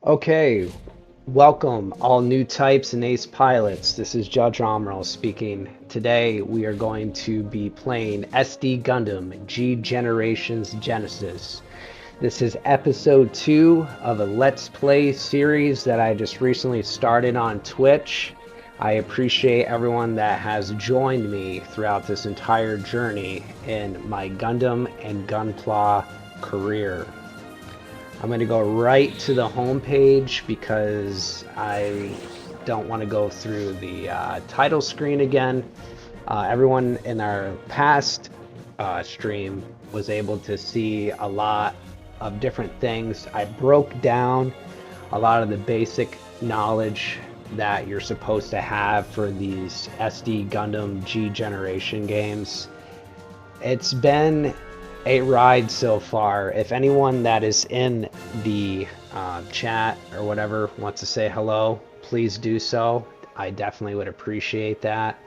Okay, welcome all new types and ace pilots. This is Judge Omrel speaking. Today we are going to be playing SD Gundam G Generations Genesis. This is episode 2 of a Let's Play series that I just recently started on Twitch. I appreciate everyone that has joined me throughout this entire journey in my Gundam and Gunpla career. I'm going to go right to the home page because I don't want to go through the title screen again. Everyone in our past stream was able to see a lot of different things. I broke down a lot of the basic knowledge that you're supposed to have for these SD Gundam G Generation games. It's been a ride so far. If anyone that is in the chat or whatever wants to say hello, please do so. I definitely would appreciate that.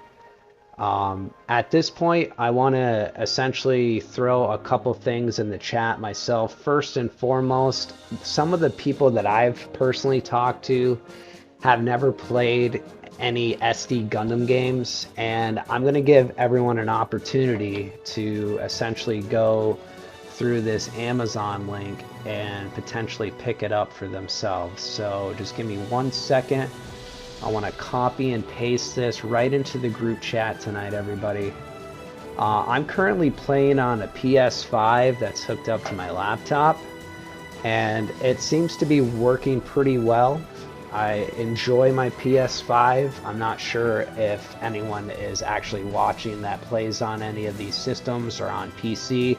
At this point, I want to essentially throw a couple things in the chat myself. First and foremost, some of the people that I've personally talked to have never played any SD Gundam games, and I'm going to give everyone an opportunity to essentially go through this Amazon link and potentially pick it up for themselves. So just give me 1 second. I want to copy and paste this right into the group chat tonight, everybody. I'm currently playing on a PS5 that's hooked up to my laptop, and it seems to be working pretty well. I enjoy my PS5. I'm not sure if anyone is actually watching that plays on any of these systems or on PC.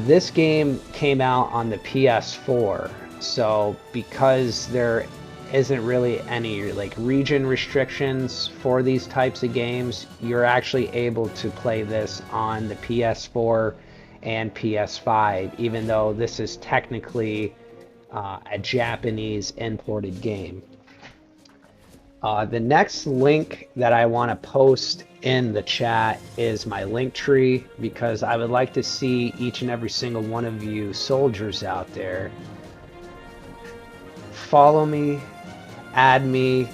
This game came out on the PS4, so because there isn't really any region restrictions for these types of games, you're actually able to play this on the PS4 and PS5, even though this is technically a Japanese imported game. The next link that I want to post in the chat is my link tree, because I would like to see each and every single one of you soldiers out there follow me, add me,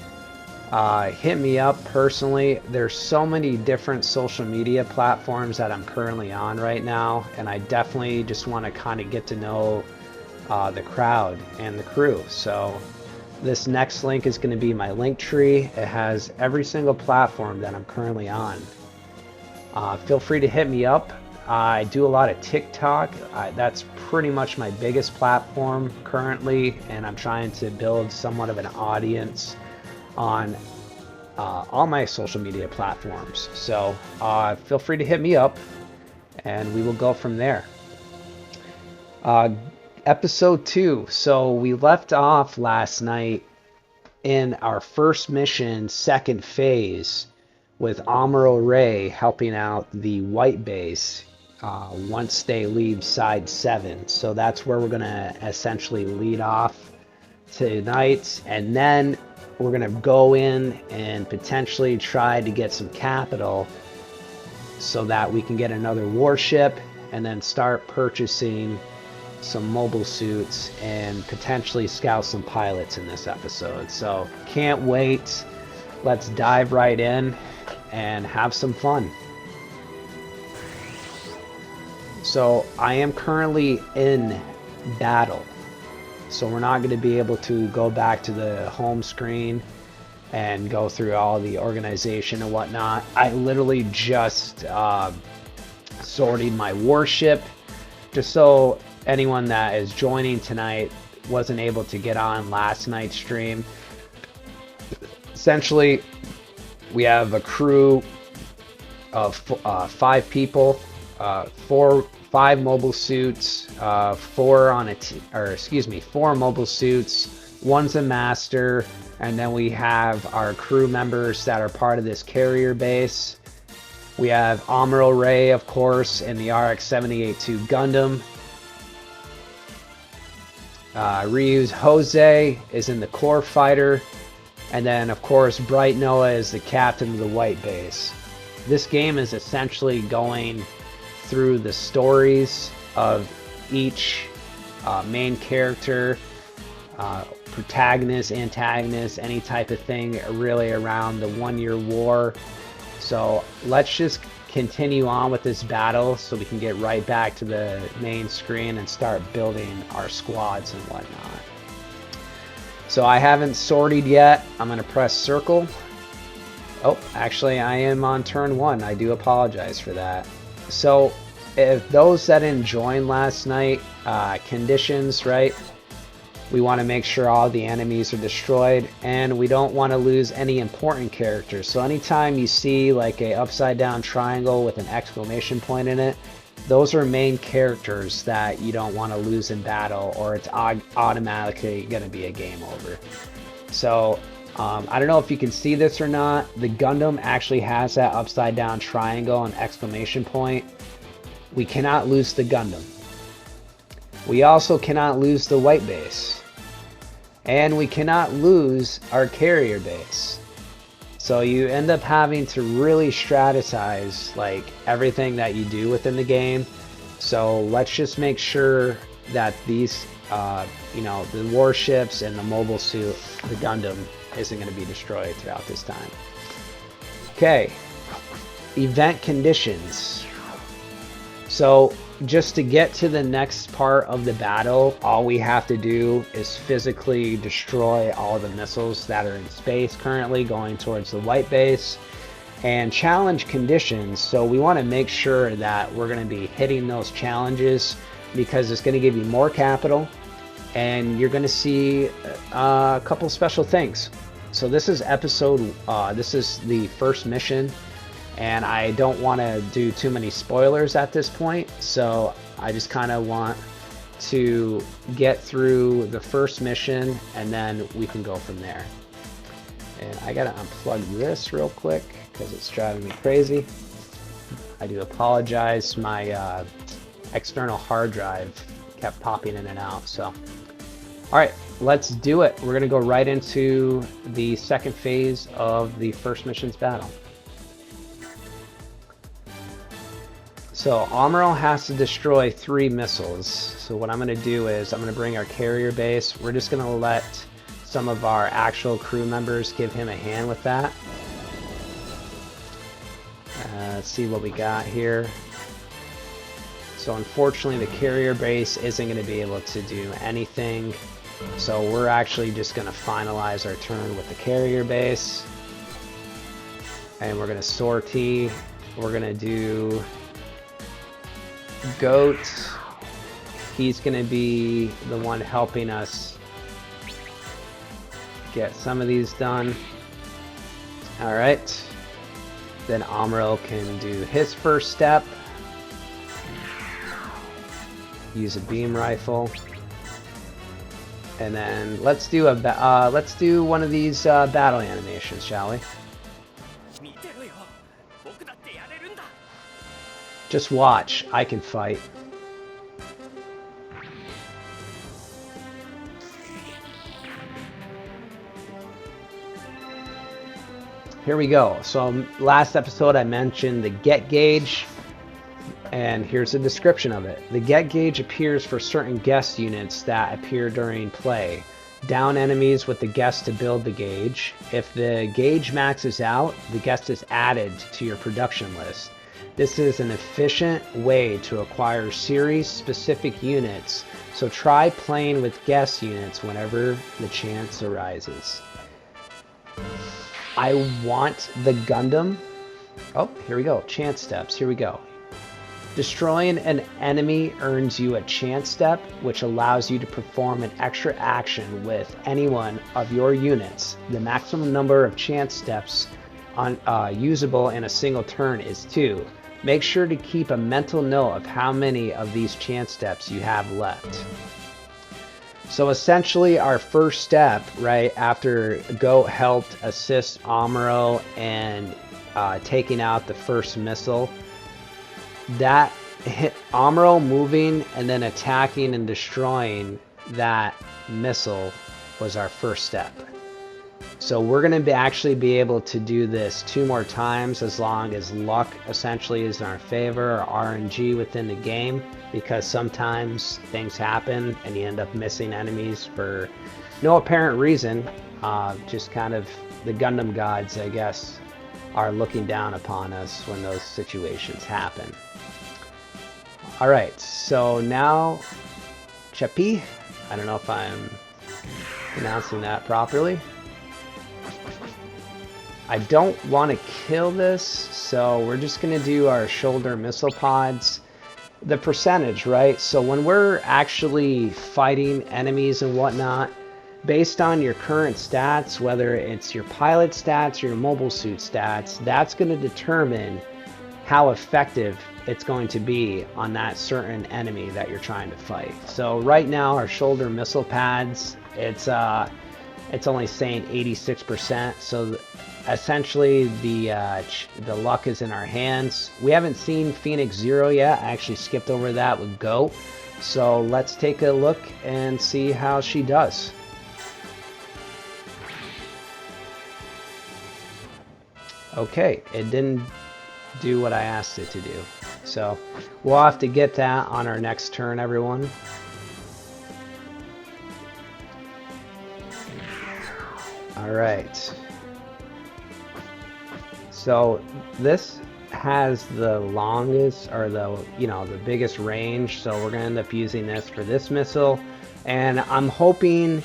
hit me up personally. There's so many different social media platforms that I'm currently on right now, and I definitely just want to kind of get to know the crowd and the crew. So this next link is going to be my link tree. It has every single platform that I'm currently on. Feel free to hit me up. I do a lot of TikTok. That's pretty much my biggest platform currently, and I'm trying to build somewhat of an audience on all my social media platforms. So feel free to hit me up, and we will go from there. Episode 2. So we left off last night in our first mission, second phase, with Amuro Ray helping out the White Base once they leave Side 7. So that's where we're going to essentially lead off tonight, and then we're going to go in and potentially try to get some capital so that we can get another warship and then start purchasing some mobile suits and potentially scout some pilots in this episode. So can't wait. Let's dive right in and have some fun. So I am currently in battle, so we're not going to be able to go back to the home screen and go through all the organization and whatnot. I literally just sorted my warship, just so anyone that is joining tonight wasn't able to get on last night's stream. Essentially, we have a crew of 5 people, 5 mobile suits, 4 mobile suits, 1's a master, and then we have our crew members that are part of this carrier base. We have Amuro Ray, of course, in the RX-78-2 Gundam. Ryu's Jose is in the core fighter, and then of course Bright Noah is the captain of the White Base. This game is essentially going through the stories of each main character protagonist, antagonist, any type of thing really around the 1-year war. So let's just continue on with this battle so we can get right back to the main screen and start building our squads and whatnot. So I haven't sorted yet. I'm going to press circle. Oh, actually I am on turn 1. I do apologize for that. So if those that didn't join last night, conditions, right? We want to make sure all the enemies are destroyed, and we don't want to lose any important characters. So anytime you see like a upside down triangle with an exclamation point in it, those are main characters that you don't want to lose in battle, or it's automatically going to be a game over. So I don't know if you can see this or not. The Gundam actually has that upside down triangle and exclamation point. We cannot lose the Gundam. We also cannot lose the white base. And we cannot lose our carrier base. So you end up having to really strategize like everything that you do within the game. So let's just make sure that these, you know, the warships and the mobile suit, the Gundam, isn't going to be destroyed throughout this time. Okay, event conditions. So just to get to the next part of the battle, all we have to do is physically destroy all the missiles that are in space currently going towards the white base. And challenge conditions, so we want to make sure that we're going to be hitting those challenges, because it's going to give you more capital and you're going to see a couple special things. So this is this is the first mission. And I don't want to do too many spoilers at this point, so I just kind of want to get through the first mission and then we can go from there. And I gotta unplug this real quick because it's driving me crazy. I do apologize, my external hard drive kept popping in and out. So alright, let's do it. We're gonna go right into the second phase of the first mission's battle. So Amuro has to destroy 3 missiles. So what I'm going to do is I'm going to bring our carrier base. We're just going to let some of our actual crew members give him a hand with that. Let's see what we got here. So unfortunately the carrier base isn't going to be able to do anything. So we're actually just going to finalize our turn with the carrier base. And we're going to sortie. We're going to do Goat. He's gonna be the one helping us get some of these done. All right, then Amuro can do his first step, use a beam rifle, and then let's do one of these battle animations, shall we? Just watch, I can fight. Here we go. So last episode I mentioned the get gauge, and here's a description of it. The get gauge appears for certain guest units that appear during play. Down enemies with the guest to build the gauge. If the gauge maxes out, the guest is added to your production list. This is an efficient way to acquire series-specific units, so try playing with guest units whenever the chance arises. I want the Gundam. Oh, here we go. Chance steps. Here we go. Destroying an enemy earns you a chance step, which allows you to perform an extra action with any one of your units. The maximum number of chance steps usable in a single turn is 2. Make sure to keep a mental note of how many of these chance steps you have left. So essentially our first step, right, after Goat helped assist Amuro and taking out the first missile, that hit Amuro moving and then attacking and destroying that missile was our first step. So we're going to actually be able to do this 2 more times as long as luck essentially is in our favor, or RNG within the game, because sometimes things happen and you end up missing enemies for no apparent reason. Just kind of the Gundam gods, I guess, are looking down upon us when those situations happen. Alright, so now Chepi, I don't know if I'm pronouncing that properly. I don't want to kill this, so we're just going to do our shoulder missile pods. The percentage, right? So when we're actually fighting enemies and whatnot, based on your current stats, whether it's your pilot stats or your mobile suit stats, that's going to determine how effective it's going to be on that certain enemy that you're trying to fight. So right now our shoulder missile pads, it's only saying 86%, so essentially the luck is in our hands. We haven't seen Phoenix Zero yet. I actually skipped over that with Go. So let's take a look and see how she does. Okay, it didn't do what I asked it to do. So we'll have to get that on our next turn, everyone. All right. So this has the longest, or the biggest range, so we're gonna end up using this for this missile, and I'm hoping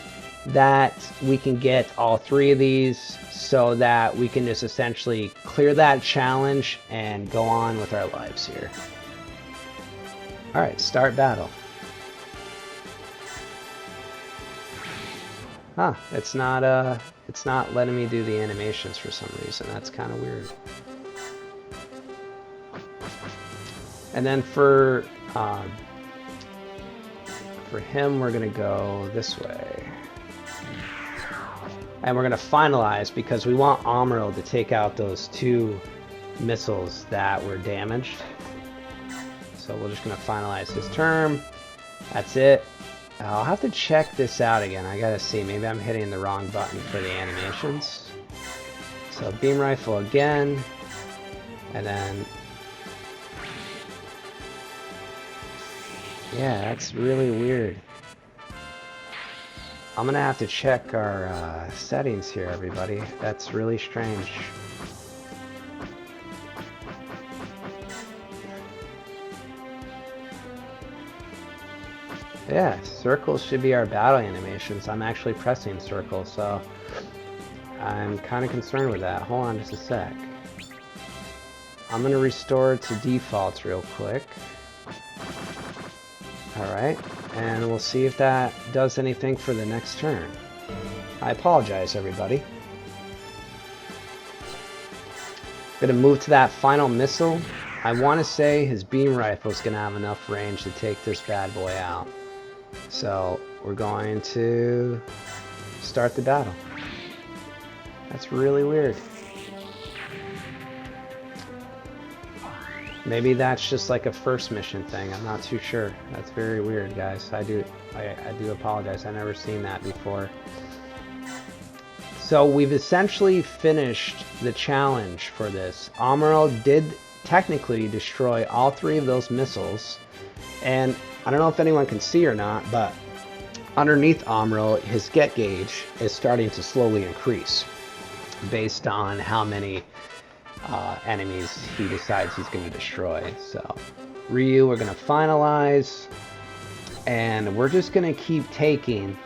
that we can get all 3 of these so that we can just essentially clear that challenge and go on with our lives here. All right, start battle. Huh, it's not letting me do the animations for some reason. That's kind of weird. And then for him, we're gonna go this way. And we're gonna finalize, because we want Amuro to take out those 2 missiles that were damaged. So we're just gonna finalize his turn. That's it. I'll have to check this out again. I gotta see, maybe I'm hitting the wrong button for the animations. So beam rifle again, and then yeah, that's really weird. I'm gonna have to check our settings here, everybody. That's really strange. Yeah, circles should be our battle animations. I'm actually pressing circles, so I'm kind of concerned with that. Hold on just a sec. I'm going to restore to defaults real quick. Alright, and we'll see if that does anything for the next turn. I apologize, everybody. Going to move to that final missile. I want to say his beam rifle is going to have enough range to take this bad boy out. So we're going to start the battle. That's really weird. Maybe that's just like a first mission thing. I'm not too sure. That's very weird, guys. I do apologize. I've never seen that before. So we've essentially finished the challenge for this. Amuro did technically destroy all 3 of those missiles, and I don't know if anyone can see or not, but underneath Amuro, his get gauge is starting to slowly increase based on how many enemies he decides he's going to destroy. So Ryu, we're going to finalize, and we're just going to keep taking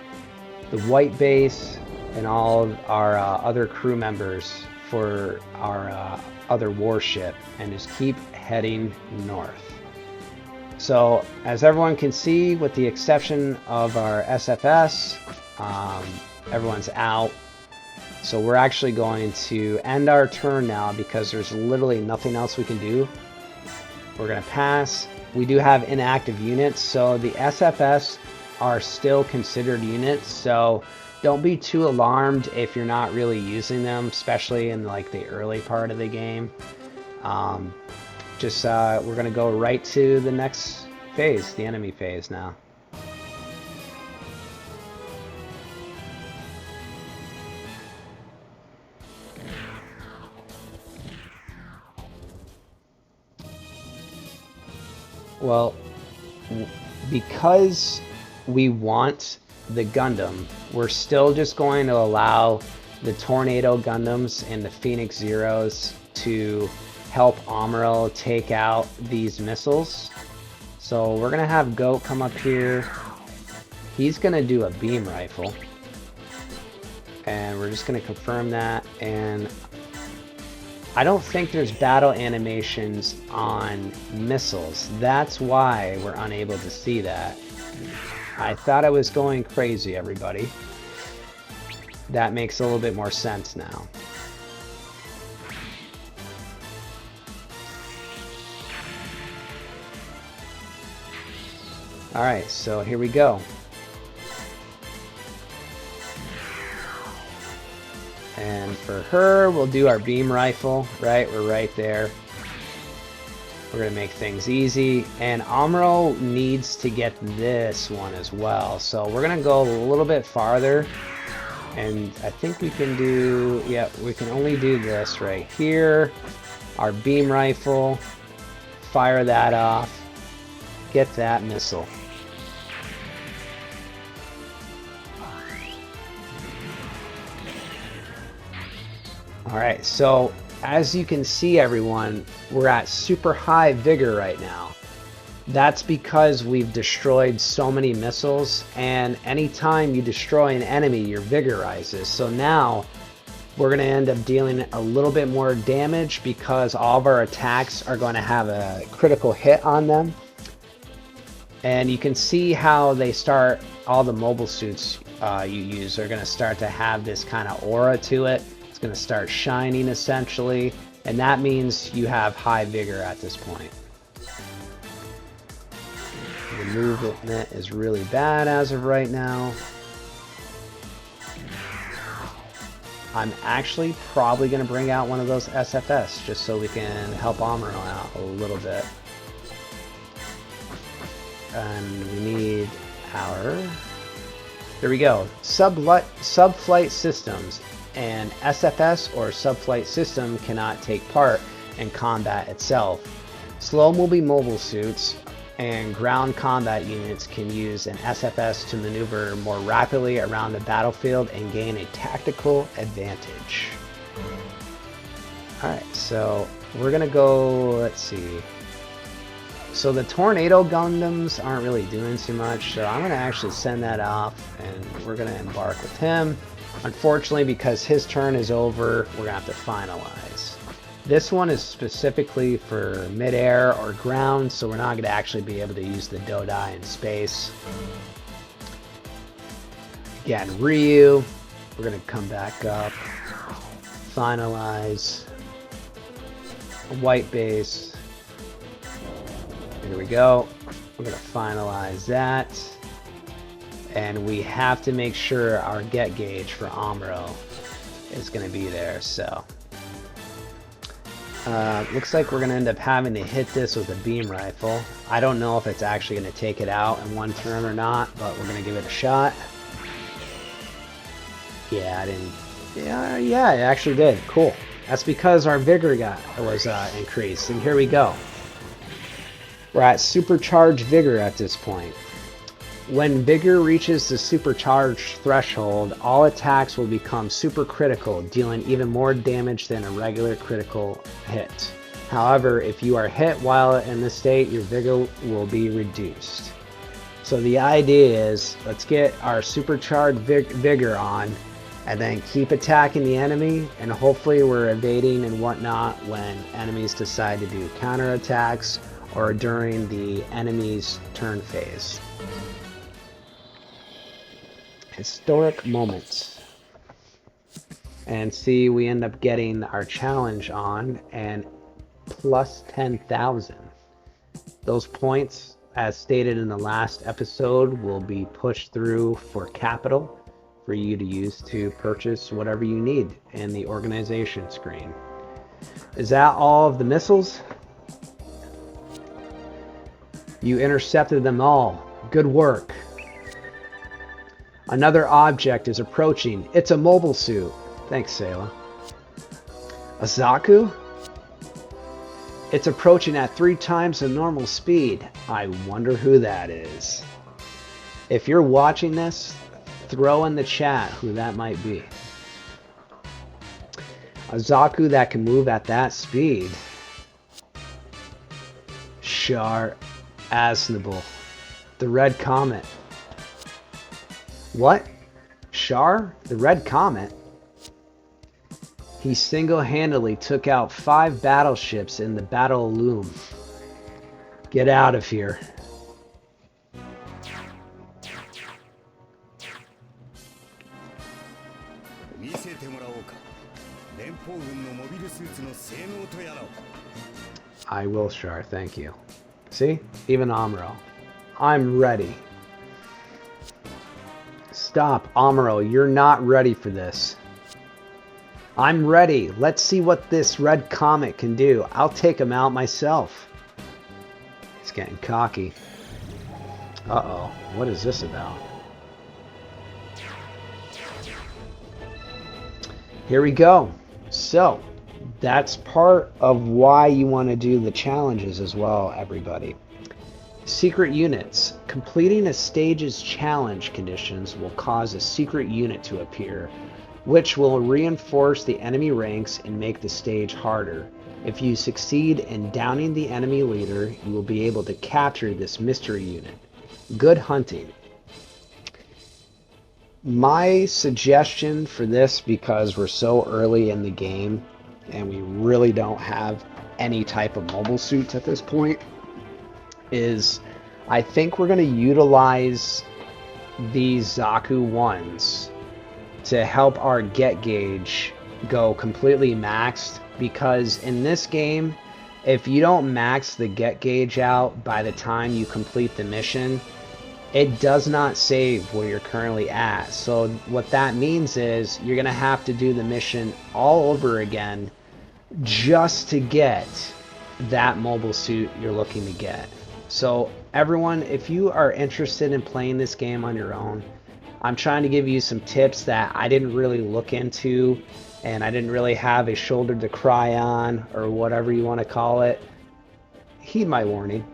the white base and all of our other crew members for our other warship, and just keep heading north. So as everyone can see, with the exception of our SFS, everyone's out. So we're actually going to end our turn now, because there's literally nothing else we can do. We're going to pass. We do have inactive units, so the SFS are still considered units, so don't be too alarmed if you're not really using them, especially in like the early part of the game. We're going to go right to the next phase, the enemy phase now. Well, because we want the Gundam, we're still just going to allow the Tornado Gundams and the Phoenix Zeros to help Amuro take out these missiles. So we're going to have Goat come up here. He's going to do a beam rifle. And we're just going to confirm that. And I don't think there's battle animations on missiles. That's why we're unable to see that. I thought I was going crazy, everybody. That makes a little bit more sense now. Alright, so here we go. And for her, we'll do our beam rifle, right? We're right there. We're going to make things easy. And Amuro needs to get this one as well. So we're going to go a little bit farther. And I think we can do, yeah, we can only do this right here. Our beam rifle. Fire that off. Get that missile. Alright, so as you can see, everyone, we're at super high vigor right now. That's because we've destroyed so many missiles, and anytime you destroy an enemy, your vigor rises. So now we're going to end up dealing a little bit more damage because all of our attacks are going to have a critical hit on them. And you can see how they start, all the mobile suits you use are going to start to have this kind of aura to it. Going to start shining essentially, and that means you have high vigor at this point. The movement is really bad as of right now. I'm actually probably going to bring out one of those SFS just so we can help Amuro out a little bit. And we need our, there we go, subflight systems. And SFS or subflight system cannot take part in combat itself. Slow-moving mobile suits and ground combat units can use an SFS to maneuver more rapidly around the battlefield and gain a tactical advantage. Alright, so we're gonna go, let's see. So the Tornado Gundams aren't really doing too much, so I'm gonna actually send that off and we're gonna embark with him. Unfortunately, because his turn is over, we're going to have to finalize. This one is specifically for mid-air or ground, so we're not going to actually be able to use the Dodai in space. Again, Ryu, we're going to come back up, finalize, a white base. Here we go. We're going to finalize that. And we have to make sure our get gauge for Amuro is going to be there. So looks like we're going to end up having to hit this with a beam rifle. I don't know if it's actually going to take it out in one turn or not, but we're going to give it a shot. Yeah, I didn't. Yeah, it actually did. Cool. That's because our vigor was increased. And here we go. We're at supercharged vigor at this point. When vigor reaches the supercharged threshold, all attacks will become super critical, dealing even more damage than a regular critical hit. However, if you are hit while in this state, your vigor will be reduced. So the idea is, let's get our supercharged vigor on, and then keep attacking the enemy, and hopefully we're evading and whatnot when enemies decide to do counterattacks or during the enemy's turn phase. Historic moments. And see, we end up getting our challenge on and plus 10,000. Those points, as stated in the last episode, will be pushed through for capital for you to use to purchase whatever you need in the organization screen. Is that all of the missiles? You intercepted them all. Good work. Another object is approaching. It's a mobile suit. Thanks, Sayla. A Zaku? It's approaching at 3 times the normal speed. I wonder who that is. If you're watching this, throw in the chat who that might be. A Zaku that can move at that speed. Char Aznable. The Red Comet. What? Char? The Red Comet? He single-handedly took out 5 battleships in the Battle of Loom. Get out of here. I will, Char, thank you. See? Even Amuro. I'm ready. Stop, Amuro, you're not ready for this. I'm ready. Let's see what this Red Comet can do. I'll take him out myself. He's getting cocky. Uh-oh. What is this about? Here we go. So, that's part of why you want to do the challenges as well, everybody. Secret units. Completing a stage's challenge conditions will cause a secret unit to appear, which will reinforce the enemy ranks and make the stage harder. If you succeed in downing the enemy leader, you will be able to capture this mystery unit. Good hunting. My suggestion for this, because we're so early in the game and we really don't have any type of mobile suits at this point, is I think we're going to utilize these Zaku 1s to help our get gauge go completely maxed, because in this game, if you don't max the get gauge out by the time you complete the mission, it does not save where you're currently at. So what that means is you're gonna have to do the mission all over again just to get that mobile suit you're looking to get. So everyone, if you are interested in playing this game on your own, I'm trying to give you some tips that I didn't really look into, and I didn't really have a shoulder to cry on, or whatever you want to call it. Heed my warning.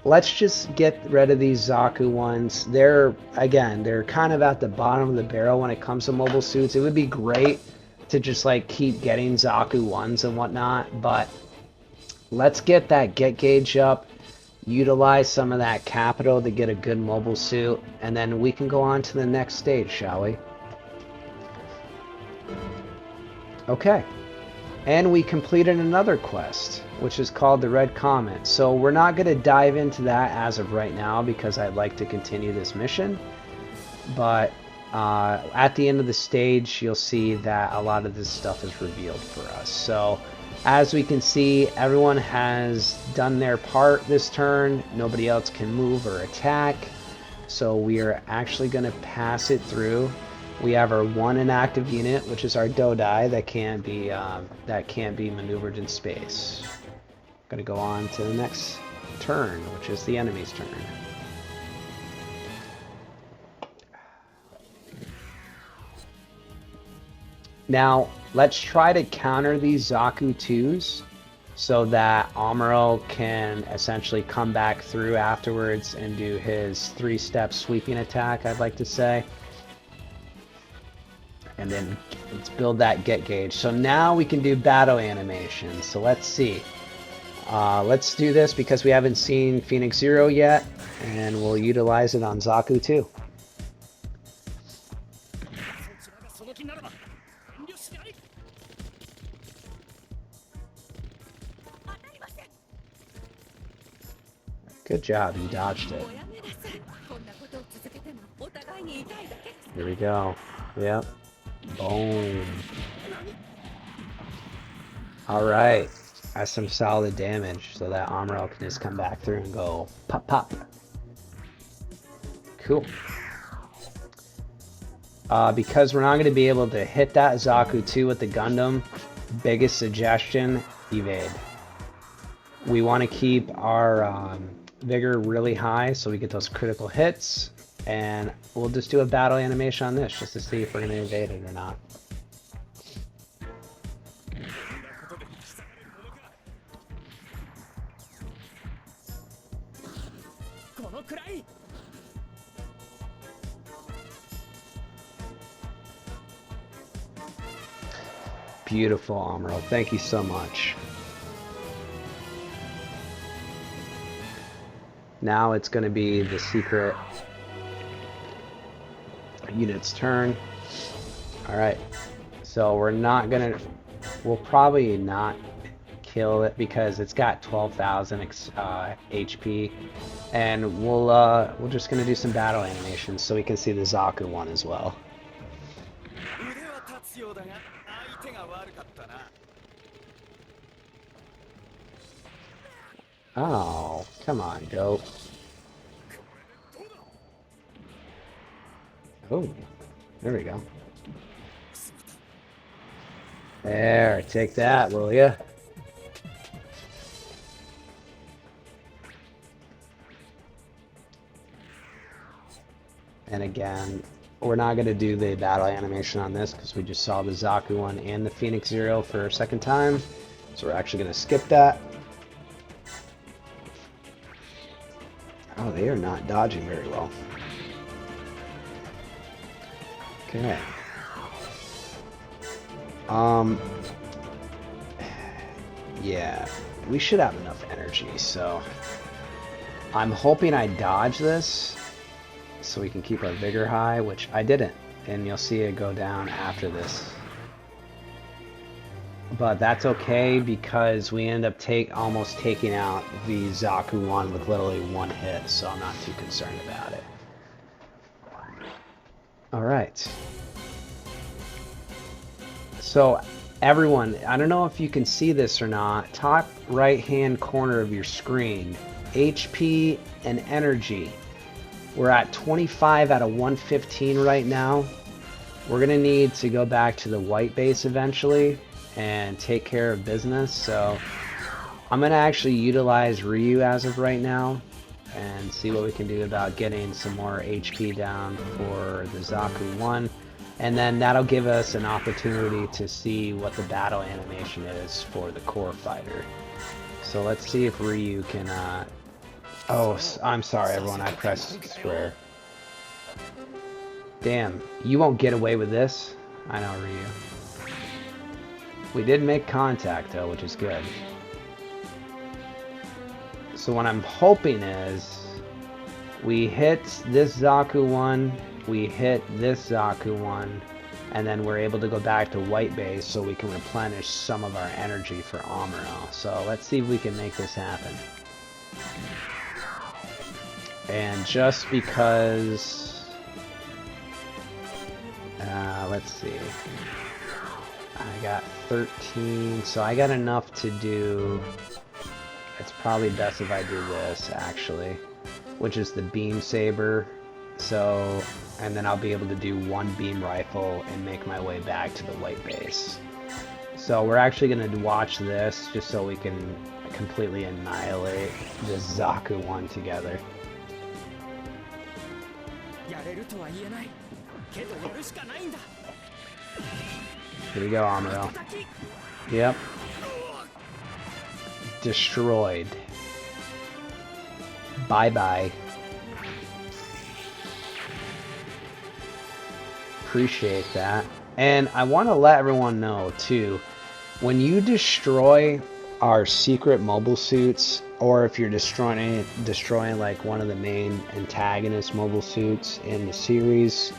Let's just get rid of these Zaku 1s. They're kind of at the bottom of the barrel when it comes to mobile suits. It would be great to just like keep getting Zaku 1s and whatnot, but let's get that get gauge up. Utilize some of that capital to get a good mobile suit, and then we can go on to the next stage, shall we? Okay. And we completed another quest, which is called the Red Comet. So we're not going to dive into that as of right now, because I'd like to continue this mission. But at the end of the stage, you'll see that a lot of this stuff is revealed for us. So as we can see, everyone has done their part this turn. Nobody else can move or attack. So we are actually going to pass it through. We have our one inactive unit, which is our Dodai, that can't be maneuvered in space. Going to go on to the next turn, which is the enemy's turn. Now, let's try to counter these Zaku 2s so that Amuro can essentially come back through afterwards and do his 3-step sweeping attack, I'd like to say. And then let's build that get gauge. So now we can do battle animations. So let's see. Let's do this because we haven't seen Phoenix Zero yet, and we'll utilize it on Zaku 2. Good job, you dodged it. Here we go. Yep. Boom. Alright. That's some solid damage, so that Amuro can just come back through and go pop pop. Cool. Because we're not going to be able to hit that Zaku 2 with the Gundam, biggest suggestion, evade. We want to keep our vigor really high so we get those critical hits, and we'll just do a battle animation on this just to see if we're going to evade it or not. Beautiful, Amuro. Thank you so much. Now it's going to be the secret unit's turn. Alright. So we'll probably not kill it because it's got 12,000 HP, and we're just gonna do some battle animations so we can see the Zaku one as well. Oh, come on, dope. Oh, there we go. There, take that, will ya? And again, we're not going to do the battle animation on this because we just saw the Zaku one and the Phoenix Zero for a second time. So we're actually going to skip that. Oh, they are not dodging very well. Okay. Yeah, we should have enough energy, so I'm hoping I dodge this so we can keep our vigor high, which I didn't, and you'll see it go down after this. But that's okay because we end up almost taking out the Zaku one with literally one hit, so I'm not too concerned about it. Alright. So everyone, I don't know if you can see this or not, top right hand corner of your screen, HP and energy. We're at 25 out of 115 right now. We're going to need to go back to the white base eventually and take care of business. So I'm going to actually utilize Ryu as of right now and see what we can do about getting some more HP down for the Zaku 1. And then that'll give us an opportunity to see what the battle animation is for the core fighter. So let's see if Ryu can... Oh, I'm sorry everyone, I pressed square. Damn, you won't get away with this. I know, Ryu. We did make contact though, which is good. So what I'm hoping is we hit this Zaku one, we hit this Zaku one, and then we're able to go back to white base so we can replenish some of our energy for Amuro. So let's see if we can make this happen. And just because... let's see. I got 13, so I got enough to do... It's probably best if I do this, actually. Which is the beam saber. So, and then I'll be able to do one beam rifle and make my way back to the white base. So we're actually going to watch this just so we can completely annihilate this Zaku one together. Here we go, Amuro. Yep. Destroyed. Bye-bye. Appreciate that. And I want to let everyone know, too, when you destroy our secret mobile suits, or if you're destroying like one of the main antagonist mobile suits in the series,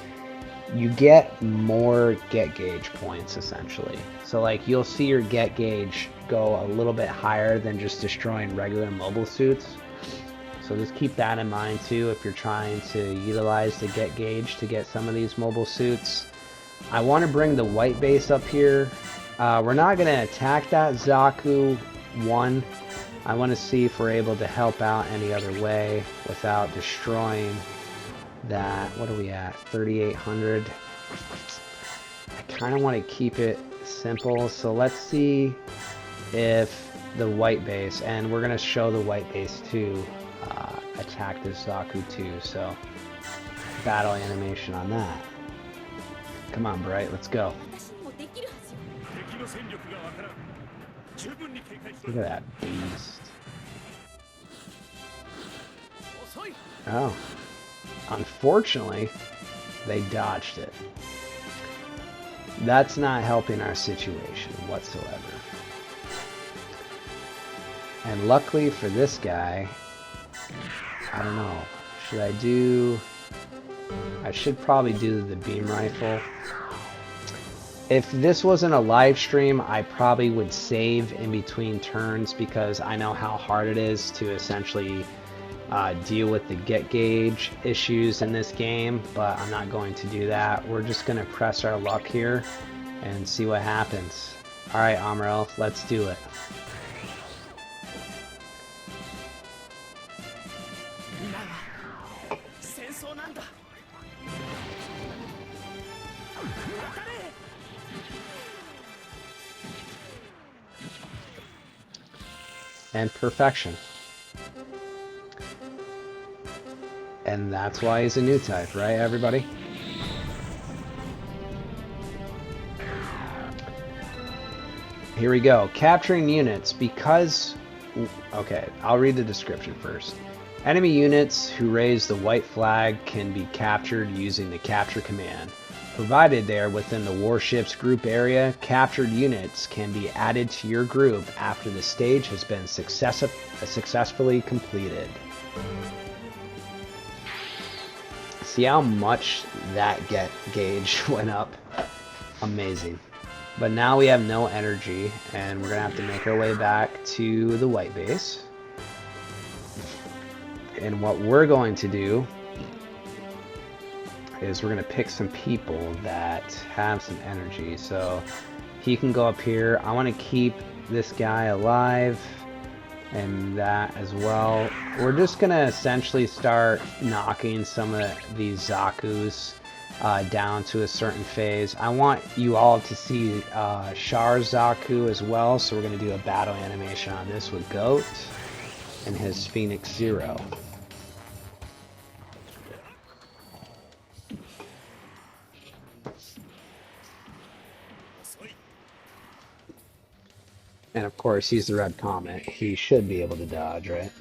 you get more get gauge points essentially. So like you'll see your get gauge go a little bit higher than just destroying regular mobile suits. So just keep that in mind too if you're trying to utilize the get gauge to get some of these mobile suits. I want to bring the white base up here. We're not going to attack that Zaku 1. I want to see if we're able to help out any other way without destroying that. What are we at? 3,800. I kind of want to keep it simple. So let's see if the white base, and we're going to show the white base too, attack this Zaku too. So battle animation on that. Come on, Bright, let's go. Look at that beast. Oh. Unfortunately, they dodged it. That's not helping our situation whatsoever. And luckily for this guy, I don't know, should I do... I should probably do the beam rifle. If this wasn't a live stream, I probably would save in between turns because I know how hard it is to essentially deal with the get gauge issues in this game, but I'm not going to do that. We're just going to press our luck here and see what happens. Alright, Amrel, let's do it. And perfection. And that's why he's a new type, right, everybody? Here we go. Capturing units because... Okay, I'll read the description first. Enemy units who raise the white flag can be captured using the capture command. Provided they are within the warship's group area, captured units can be added to your group after the stage has been successfully completed. See how much that get gauge went up? Amazing. But now we have no energy, and we're gonna have to make our way back to the white base. And what we're going to do is we're going to pick some people that have some energy. So he can go up here. I want to keep this guy alive and that as well. We're just going to essentially start knocking some of these Zaku's down to a certain phase. I want you all to see Char's Zaku as well. So we're going to do a battle animation on this with Goat and his Phoenix Zero. And of course, he's the Red Comet. He should be able to dodge, right?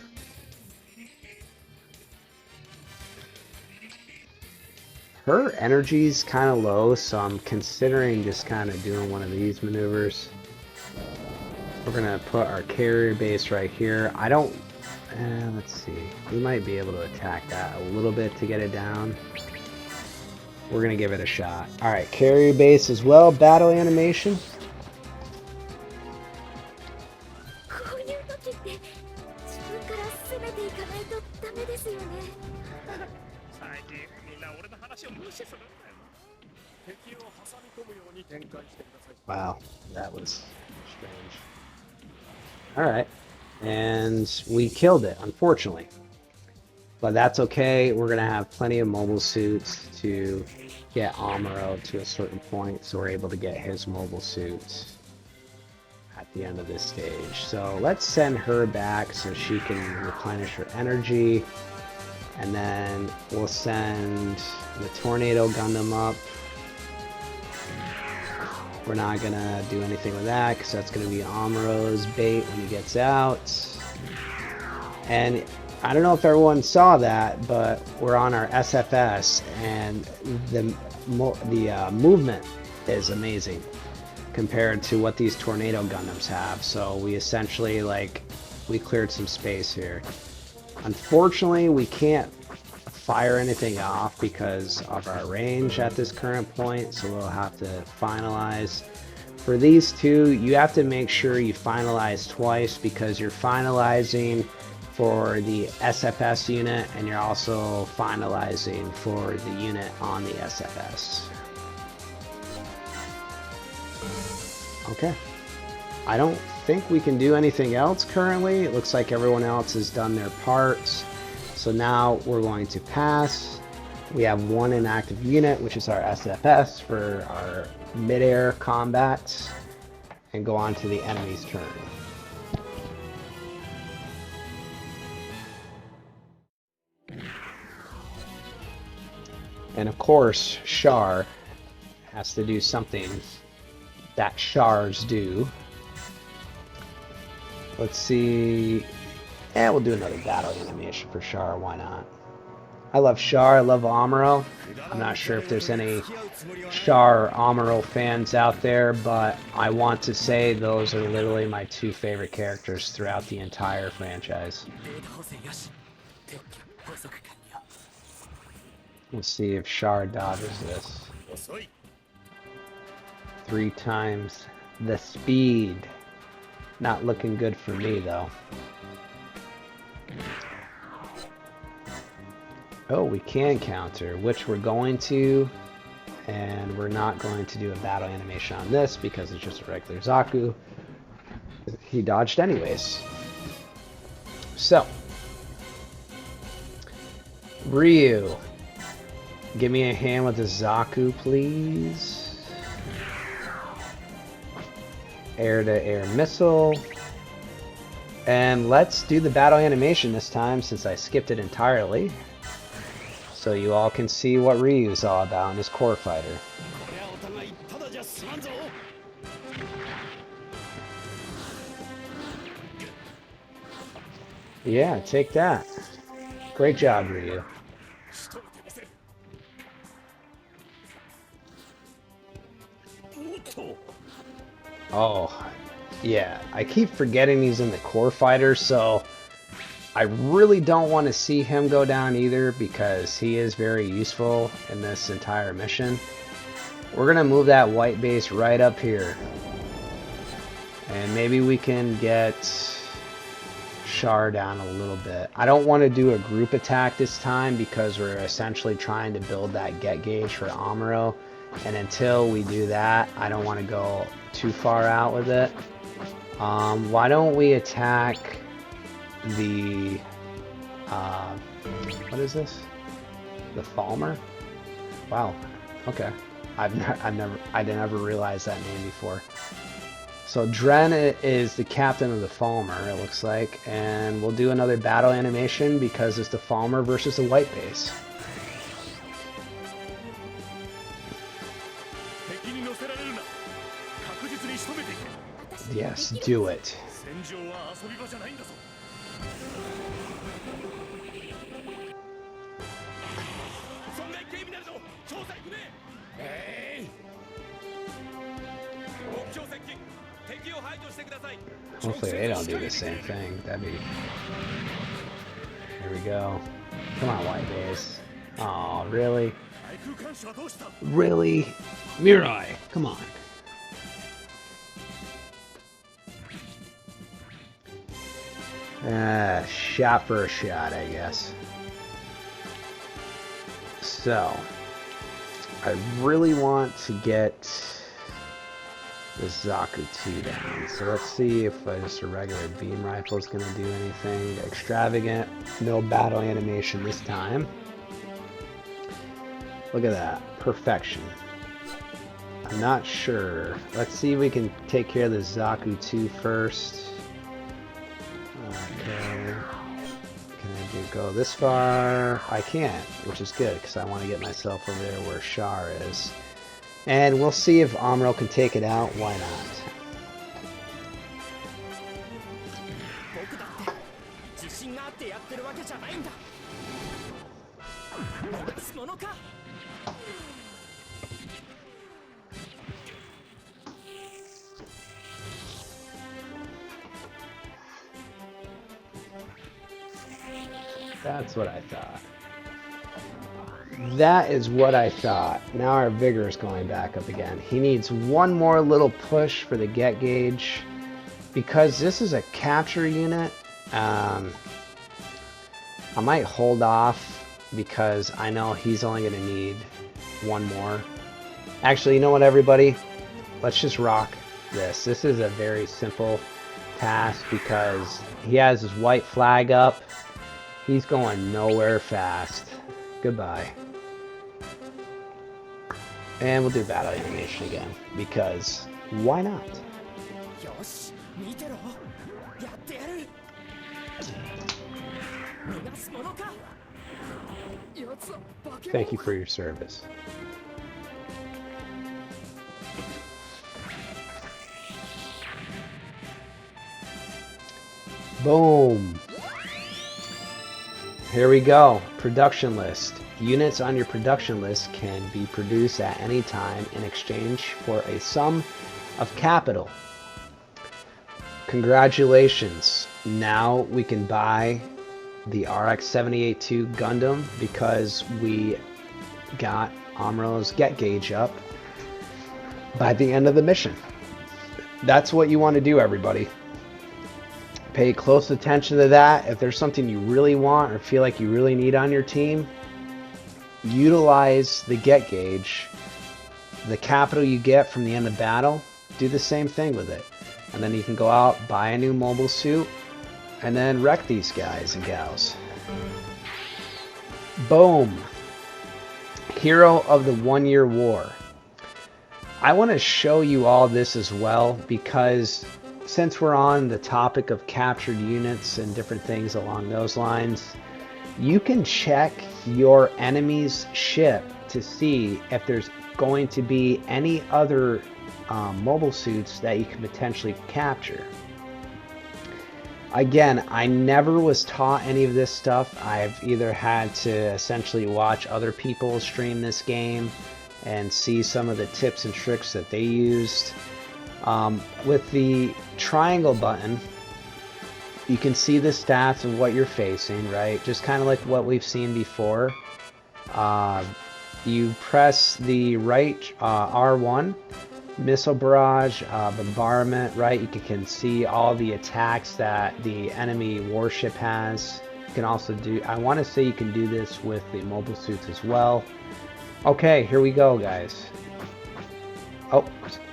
Her energy's kind of low, so I'm considering just kind of doing one of these maneuvers. We're going to put our carrier base right here. I don't... let's see. We might be able to attack that a little bit to get it down. We're going to give it a shot. Alright, carrier base as well. Battle animation. Wow, that was strange. Alright, and we killed it, unfortunately. But that's okay, we're going to have plenty of mobile suits to get Amuro to a certain point, so we're able to get his mobile suits at the end of this stage. So let's send her back so she can replenish her energy. And then we'll send the Tornado Gundam up. We're not going to do anything with that because that's going to be Amuro's bait when he gets out. And I don't know if everyone saw that, but we're on our SFS and the movement is amazing compared to what these Tornado Gundams have. So we essentially, we cleared some space here. Unfortunately, we can't fire anything off because of our range at this current point, so we'll have to finalize. For these two, you have to make sure you finalize twice because you're finalizing for the SFS unit and you're also finalizing for the unit on the SFS. Okay. I don't think we can do anything else currently. It looks like everyone else has done their parts. So now we're going to pass. We have one inactive unit, which is our SFS for our mid-air combats, and go on to the enemy's turn. And of course, Char has to do something that Chars do. Let's see. Yeah, we'll do another battle animation for Char. Why not? I love Char, I love Amuro. I'm not sure if there's any Char or Amuro fans out there, but I want to say those are literally my two favorite characters throughout the entire franchise. Let's see if Char dodges this. 3 times the speed. Not looking good for me, though. Oh, we can counter, which we're going to, and we're not going to do a battle animation on this because it's just a regular Zaku. He dodged anyways. So, Ryu, give me a hand with the Zaku, please. Air-to-air missile. And let's do the battle animation this time since I skipped it entirely. So you all can see what Ryu's all about in his core fighter. Yeah, take that. Great job, Ryu. Oh, yeah. I keep forgetting he's in the core fighter, so I really don't want to see him go down either because he is very useful in this entire mission. We're going to move that white base right up here. And maybe we can get Char down a little bit. I don't want to do a group attack this time because we're essentially trying to build that get gauge for Amuro. And until we do that, I don't want to go too far out with it. Why don't we attack the what is this? The Falmer? Wow. Okay. I never realized that name before. So Dren is the captain of the Falmer, it looks like, and we'll do another battle animation because it's the Falmer versus the white base. Yes, do it. Hopefully they don't do the same thing. That'd be... Here we go. Come on, white base. Oh, really? Really? Mirai, come on. Shot for a shot, I guess. So, I really want to get this Zaku 2 down. So let's see if just a regular beam rifle is going to do anything extravagant. No battle animation this time. Look at that. Perfection. I'm not sure. Let's see if we can take care of the Zaku 2 first. Okay. Can I go this far? I can't, which is good because I want to get myself over there where Char is. And we'll see if Amuro can take it out. Why not? That's what I thought. That is what I thought. Now our vigor is going back up again. He needs one more little push for the get gauge. Because this is a capture unit, I might hold off because I know he's only going to need one more. Actually, you know what, everybody? Let's just rock this. This is a very simple task because he has his white flag up. He's going nowhere fast. Goodbye. And we'll do battle animation again, because why not? Thank you for your service. Boom. Here we go. Production list. Units on your production list can be produced at any time in exchange for a sum of capital. Congratulations. Now we can buy the RX-78-2 Gundam because we got Amuro's get gauge up by the end of the mission. That's what you want to do, everybody. Pay close attention to that. If there's something you really want or feel like you really need on your team, utilize the get gauge. The capital you get from the end of battle, do the same thing with it. And then you can go out, buy a new mobile suit, and then wreck these guys and gals. Boom. Hero of the 1 Year War. I want to show you all this as well because since we're on the topic of captured units and different things along those lines, you can check your enemy's ship to see if there's going to be any other mobile suits that you can potentially capture. Again, I never was taught any of this stuff. I've either had to essentially watch other people stream this game and see some of the tips and tricks that they used. With the triangle button, you can see the stats of what you're facing, right? Just kind of like what we've seen before. You press the right R1, missile barrage, bombardment, right? You can see all the attacks that the enemy warship has. You can also do, I want to say you can do this with the mobile suits as well. Okay, here we go, guys. Oh,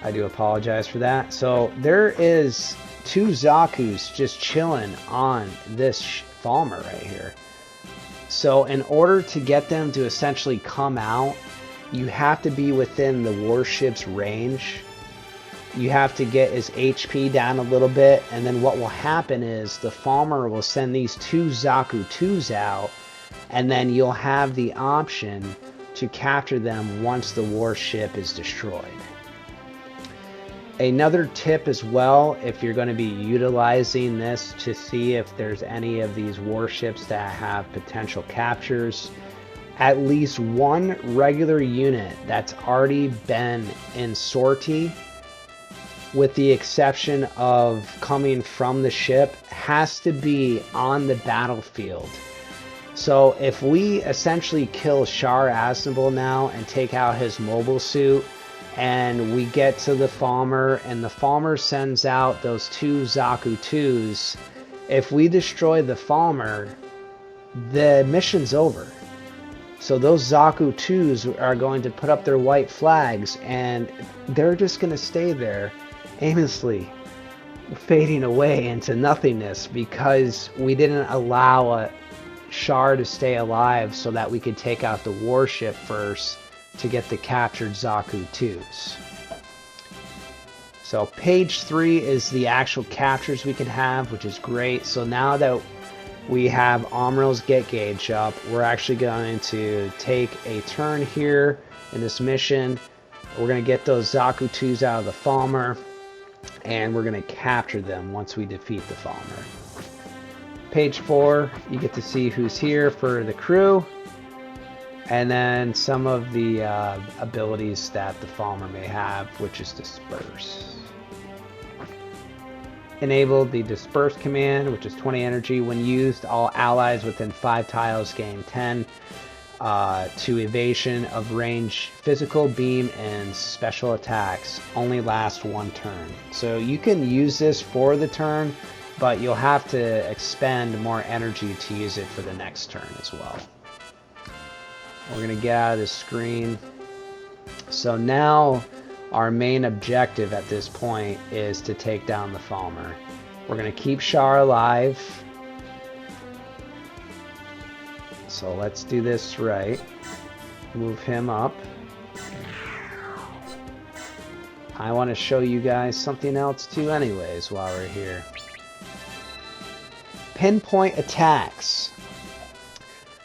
I do apologize for that. So there is 2 Zaku's just chilling on this Falmer right here. So in order to get them to essentially come out, you have to be within the warship's range. You have to get his HP down a little bit, and then what will happen is the Falmer will send these 2 Zaku 2s out, and then you'll have the option to capture them once the warship is destroyed. Another tip as well, if you're going to be utilizing this to see if there's any of these warships that have potential captures, at least one regular unit that's already been in sortie, with the exception of coming from the ship, has to be on the battlefield. So if we essentially kill Char Aznavour now and take out his mobile suit, and we get to the Falmer, and the Falmer sends out those 2 Zaku 2s, if we destroy the Falmer, the mission's over. So those Zaku 2s are going to put up their white flags, and they're just going to stay there aimlessly, fading away into nothingness because we didn't allow a Char to stay alive so that we could take out the warship first to get the captured Zaku 2s. So page 3 is the actual captures we can have, which is great. So now that we have Amuro's get gauge up, we're actually going to take a turn here in this mission. We're going to get those Zaku 2s out of the Falmer, and we're going to capture them once we defeat the Falmer. Page 4, you get to see who's here for the crew, and then some of the abilities that the Falmer may have, which is Disperse. Enable the Disperse command, which is 20 energy. When used, all allies within 5 tiles gain 10 to evasion of range, physical, beam, and special attacks. Only last 1 turn. So you can use this for the turn, but you'll have to expend more energy to use it for the next turn as well. We're going to get out of this screen. So now our main objective at this point is to take down the Falmer. We're going to keep Char alive. So let's do this right. Move him up. I want to show you guys something else too anyways while we're here. Pinpoint attacks.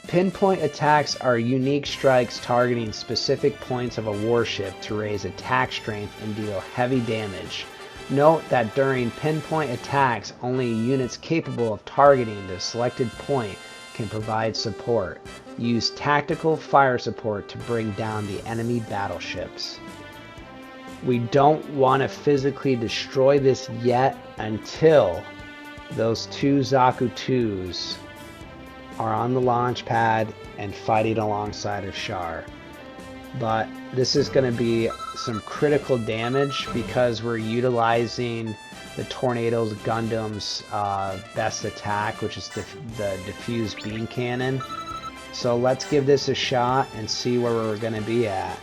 Pinpoint attacks are unique strikes targeting specific points of a warship to raise attack strength and deal heavy damage. Note that during pinpoint attacks, only units capable of targeting the selected point can provide support. Use tactical fire support to bring down the enemy battleships. We don't want to physically destroy this yet until those two Zaku 2s are on the launch pad and fighting alongside of Char. But this is going to be some critical damage because we're utilizing the Tornado's Gundam's best attack, which is the diffused beam cannon. So let's give this a shot and see where we're going to be at.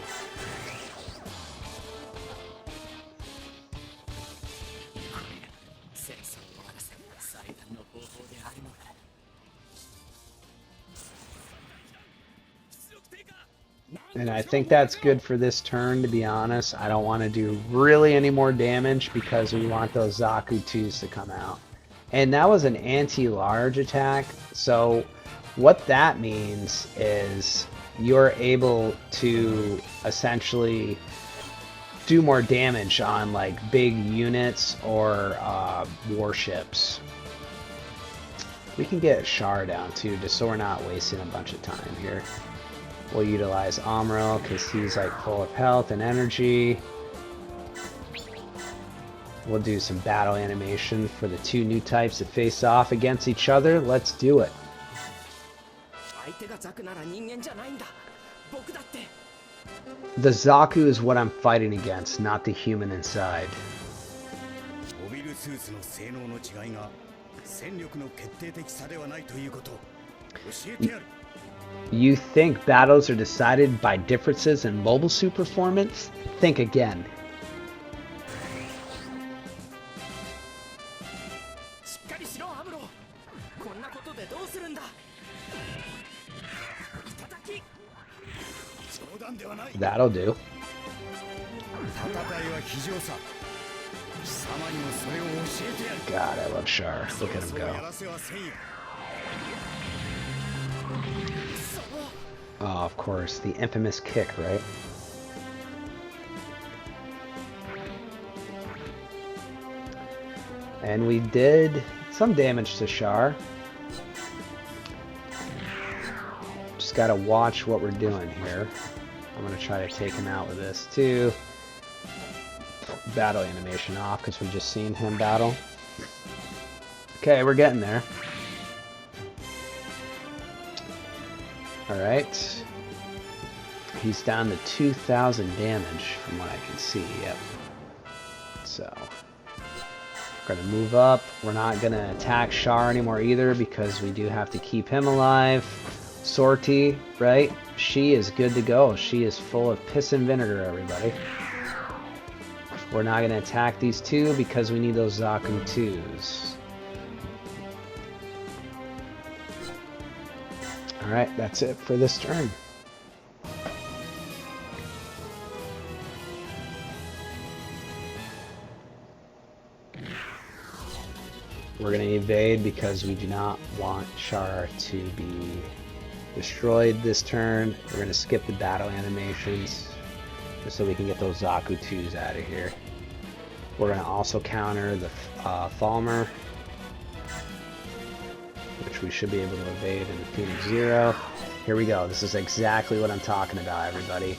And I think that's good for this turn, to be honest. I don't want to do really any more damage because we want those Zaku 2s to come out. And that was an anti-large attack, so what that means is you're able to essentially do more damage on like big units or warships. We can get Char down too, just so we're not wasting a bunch of time here. We'll utilize Amro because he's like full of health and energy. We'll do some battle animation for the two new types that face off against each other. Let's do it. The Zaku is what I'm fighting against, not the human inside. You think battles are decided by differences in mobile suit performance? Think again. That'll do. God, I love Char. Look at him go. Oh, of course, the infamous kick, right? And we did some damage to Char. Just gotta watch what we're doing here. I'm gonna try to take him out with this too. Battle animation off because we've just seen him battle. Okay, we're getting there. Alright. He's down to 2,000 damage from what I can see, yep. So, we're gonna move up. We're not gonna attack Char anymore either because we do have to keep him alive. Sortie, right? She is good to go. She is full of piss and vinegar, everybody. We're not gonna attack these two because we need those Zaku 2s. Alright, that's it for this turn. We're going to evade because we do not want Char to be destroyed this turn. We're going to skip the battle animations just so we can get those Zaku 2s out of here. We're going to also counter the Falmer, which we should be able to evade in the Phoenix Zero. Here we go. This is exactly what I'm talking about, everybody.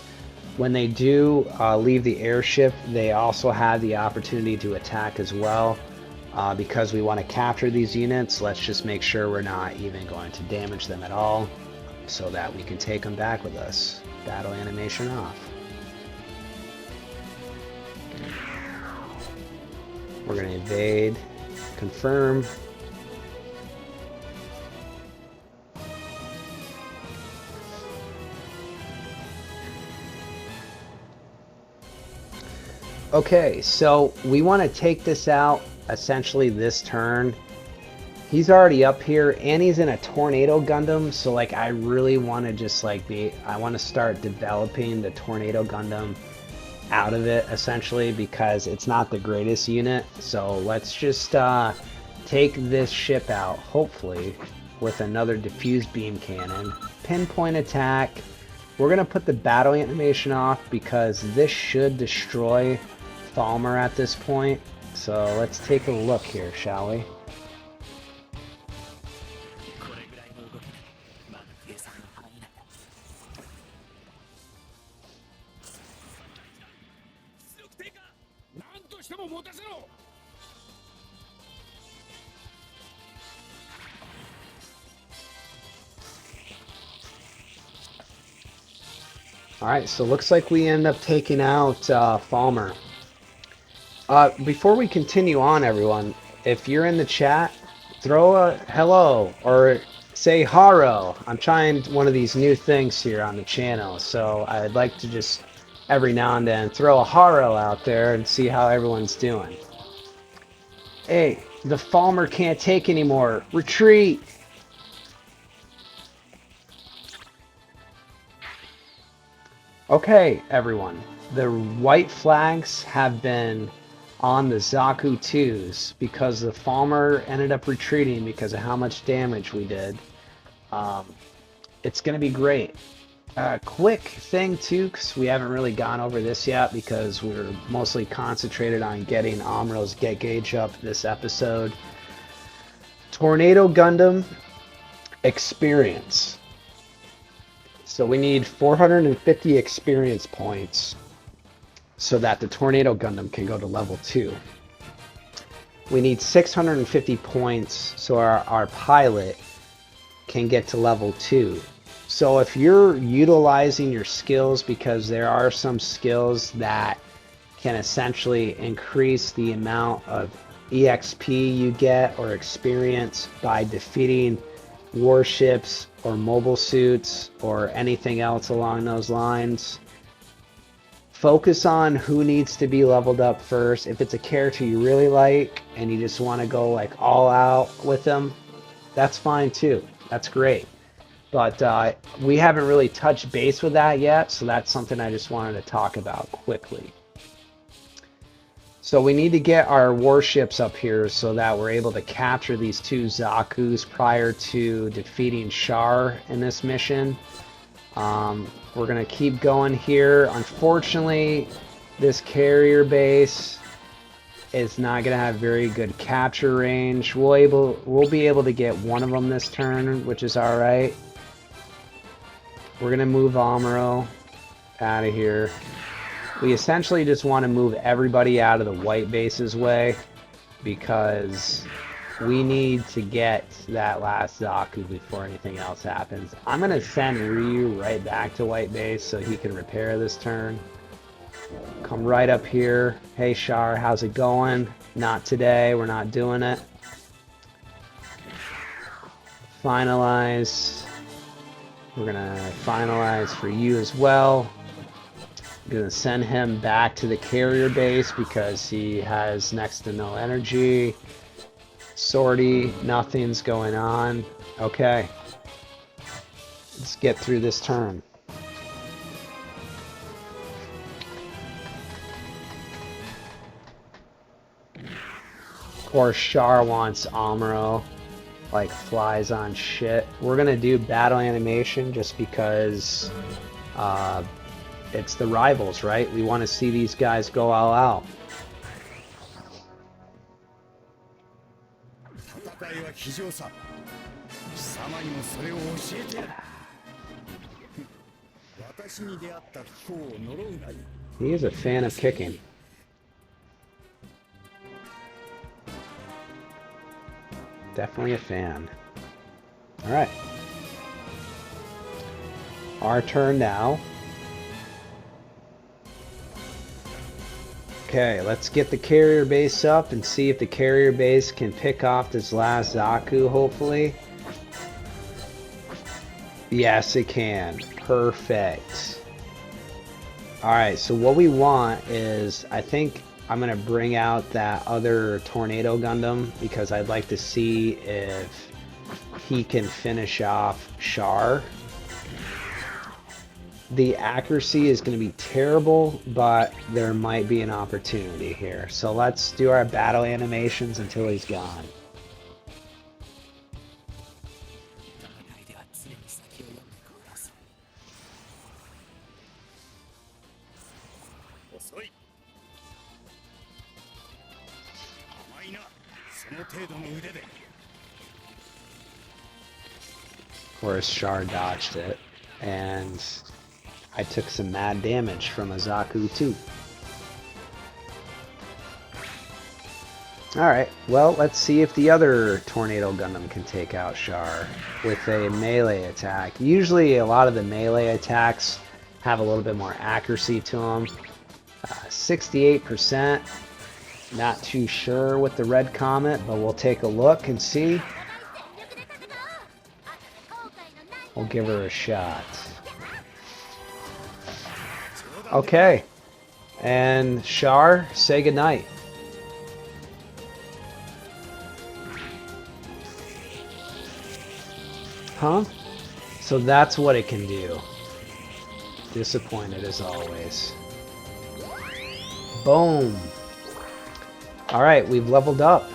When they do leave the airship, they also have the opportunity to attack as well. Because we want to capture these units, let's just make sure we're not even going to damage them at all so that we can take them back with us. Battle animation off. We're going to evade, confirm. Okay, so we want to take this out essentially this turn. He's already up here and he's in a Tornado Gundam, so like I really want to just like I want to start developing the Tornado Gundam out of it essentially because it's not the greatest unit. So let's just take this ship out hopefully with another diffused beam cannon, pinpoint attack. We're gonna put the battle animation off because this should destroy Falmer at this point. So let's take a look here, shall we? Alright, so looks like we end up taking out Falmer. Before we continue on, everyone, if you're in the chat, throw a hello or say haro. I'm trying one of these new things here on the channel, so I'd like to just every now and then throw a haro out there and see how everyone's doing. Hey, the Falmer can't take anymore. Retreat! Okay, everyone. The white flags have been on the Zaku 2s because the Falmer ended up retreating because of how much damage we did. It's going to be great. Quick thing too, because we haven't really gone over this yet because we're mostly concentrated on getting Amuro's get gauge up this episode. Tornado Gundam experience. So we need 450 experience points so that the Tornado Gundam can go to level 2. We need 650 points so our pilot can get to level 2. So if you're utilizing your skills, because there are some skills that can essentially increase the amount of EXP you get or experience by defeating warships or mobile suits or anything else along those lines, focus on who needs to be leveled up first. If it's a character you really like and you just want to go like all out with them, that's fine too. That's great. But we haven't really touched base with that yet, so that's something I just wanted to talk about quickly. So we need to get our warships up here so that we're able to capture these 2 Zakus prior to defeating Char in this mission. We're going to keep going here. Unfortunately, this carrier base is not going to have very good capture range. We'll be able to get one of them this turn, which is alright. We're going to move Amuro out of here. We essentially just want to move everybody out of the white base's way because we need to get that last Zaku before anything else happens. I'm going to send Ryu right back to white base so he can repair this turn. Come right up here. Hey Char, how's it going? Not today, we're not doing it. Finalize. We're going to finalize for you as well. I'm going to send him back to the carrier base because he has next to no energy. Sortie, nothing's going on. Okay. Let's get through this turn. Of course, Char wants Amuro like flies on shit. We're going to do battle animation just because it's the rivals, right? We want to see these guys go all out. He is a fan of kicking. Definitely a fan. Alright. Our turn now. Okay, let's get the carrier base up and see if the carrier base can pick off this last Zaku, hopefully. Yes, it can. Perfect. Alright, so what we want is, I think I'm going to bring out that other Tornado Gundam because I'd like to see if he can finish off Char. The accuracy is going to be terrible, but there might be an opportunity here. So let's do our battle animations until he's gone. Of course, Char dodged it, and I took some mad damage from a Zaku too. Alright, well, let's see if the other Tornado Gundam can take out Char with a melee attack. Usually a lot of the melee attacks have a little bit more accuracy to them. 68%. Not too sure with the red comet, but we'll take a look and see. We'll give her a shot. Okay. And Char, say goodnight. Huh? So that's what it can do. Disappointed as always. Boom. Alright, we've leveled up.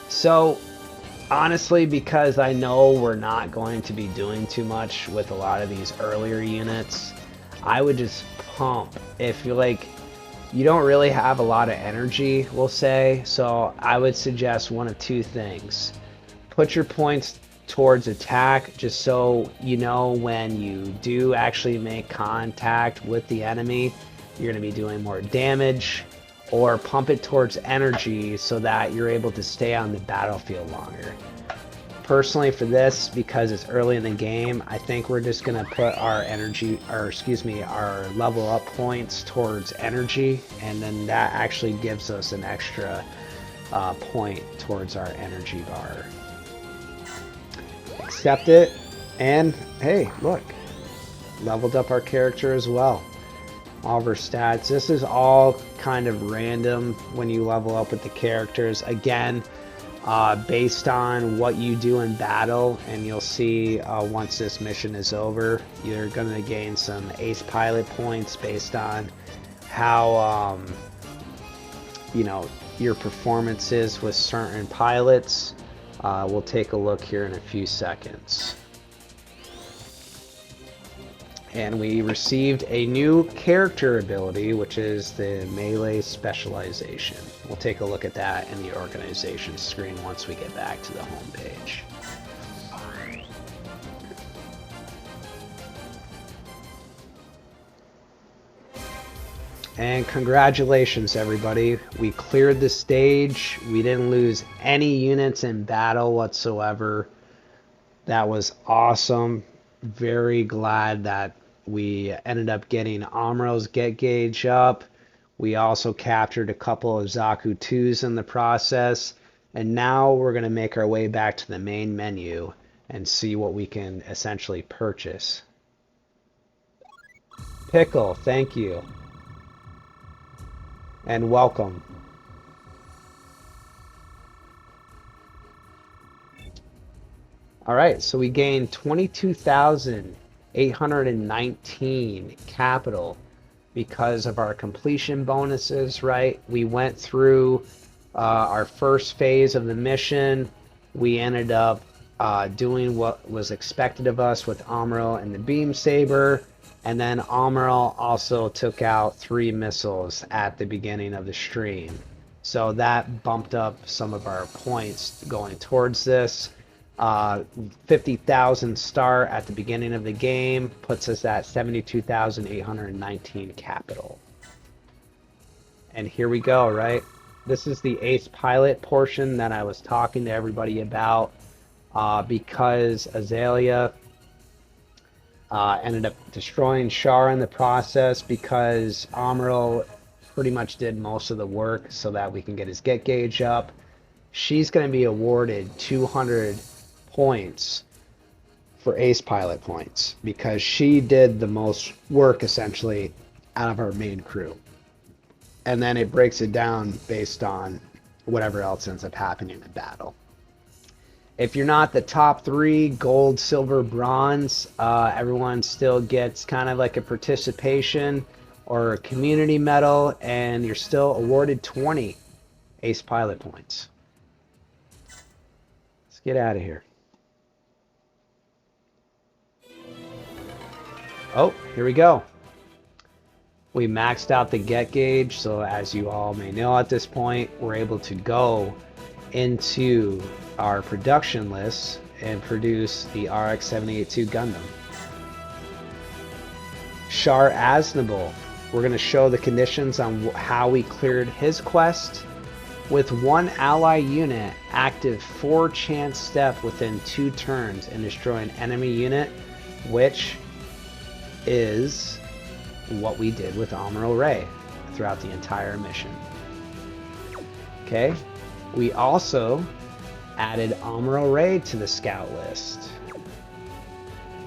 So, honestly, because I know we're not going to be doing too much with a lot of these earlier units, I would just pump. If you're like, you don't really have a lot of energy, we'll say, so I would suggest one of two things. Put your points towards attack, just so you know when you do actually make contact with the enemy, you're going to be doing more damage, or pump it towards energy so that you're able to stay on the battlefield longer. Personally, for this, because it's early in the game, I think we're just going to put our energy, or excuse me, our level up points towards energy, and then that actually gives us an extra point towards our energy bar. Accept it, and hey, look, leveled up our character as well. All of our stats. This is all kind of random when you level up with the characters. Again, based on what you do in battle, and you'll see once this mission is over, you're going to gain some ace pilot points based on how you know, your performance is with certain pilots. We'll take a look here in a few seconds. And we received a new character ability, which is the melee specialization. We'll take a look at that in the organization screen once we get back to the home page. And congratulations, everybody. We cleared the stage. We didn't lose any units in battle whatsoever. That was awesome. Very glad that we ended up getting Amuro's get gauge up. We also captured a couple of Zaku 2s in the process. And now we're going to make our way back to the main menu and see what we can essentially purchase. Pickle, thank you. And welcome. All right, so we gained 22,819 capital because of our completion bonuses, right? We went through our first phase of the mission. We ended up doing what was expected of us with Amuro and the beam saber. And then Amuro also took out 3 missiles at the beginning of the stream. So that bumped up some of our points going towards this. 50,000 star at the beginning of the game puts us at 72,819 capital. And here we go, right? This is the ace pilot portion that I was talking to everybody about, because Azalea ended up destroying Char in the process, because Amuro pretty much did most of the work so that we can get his get gauge up. She's going to be awarded 200 points for ace pilot points because she did the most work essentially out of our main crew. And then it breaks it down based on whatever else ends up happening in battle. If you're not the top 3, gold, silver, bronze, everyone still gets kind of like a participation or a community medal, and you're still awarded 20 ace pilot points. Let's get out of here. Oh, here we go. We maxed out the get gauge, so as you all may know at this point, we're able to go into our production list and produce the RX-782 Gundam. Char Aznable, we're going to show the conditions on how we cleared his quest, With one ally unit active 4 chance step within 2 turns and destroy an enemy unit, which is what we did with Amuro Ray throughout the entire mission. Okay, we also added Amuro Ray to the scout list.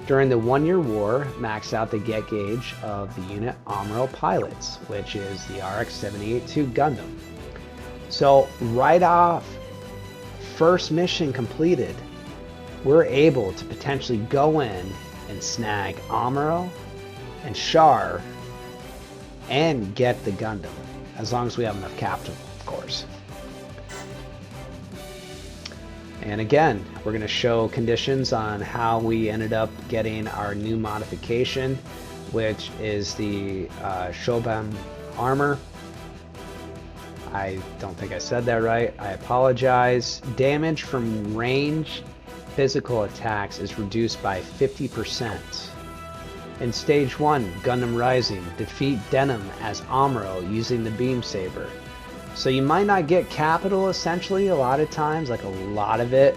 During the 1-year war, max out the get gauge of the unit Amuro pilots, which is the RX-782 Gundam. So right off, first mission completed, we're able to potentially go in and snag Amuro and Char and get the Gundam, as long as we have enough capital, of course. And again, we're going to show conditions on how we ended up getting our new modification, which is the Shoban armor. I don't think I said that right. I apologize. Damage from range physical attacks is reduced by 50%. In Stage 1, Gundam Rising, defeat Denim as Amuro using the Beam Saber. So you might not get capital essentially a lot of times, like a lot of it,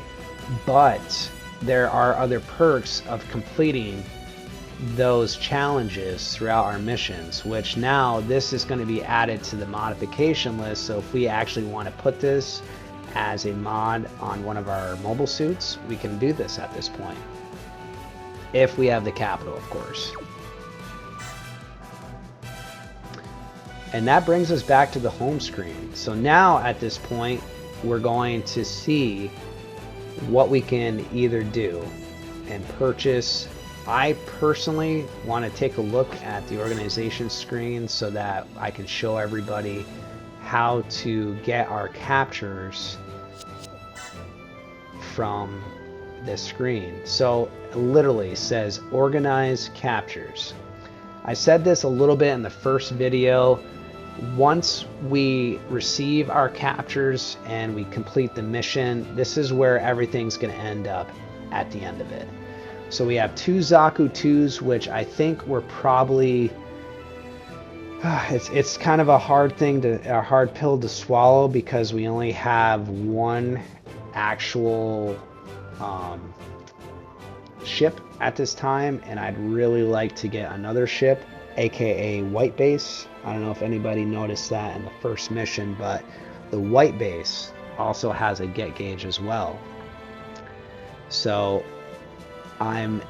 but there are other perks of completing those challenges throughout our missions, which now this is going to be added to the modification list. So if we actually want to put this as a mod on one of our mobile suits, we can do this at this point. If we have the capital, of course. And that brings us back to the home screen. So now at this point, we're going to see what we can either do and purchase. I personally want to take a look at the organization screen so that I can show everybody how to get our captures from this screen. So it literally says organize captures. I said this a little bit in the first video. Once we receive our captures and we complete the mission, this is where everything's going to end up at the end of it. So we have 2 Zaku 2s, which I think we're probably it's kind of a hard pill to swallow, because we only have one actual ship at this time, and I'd really like to get another ship, aka White Base. I don't know if anybody noticed that in the first mission, but the White Base also has a get gauge as well. So I'm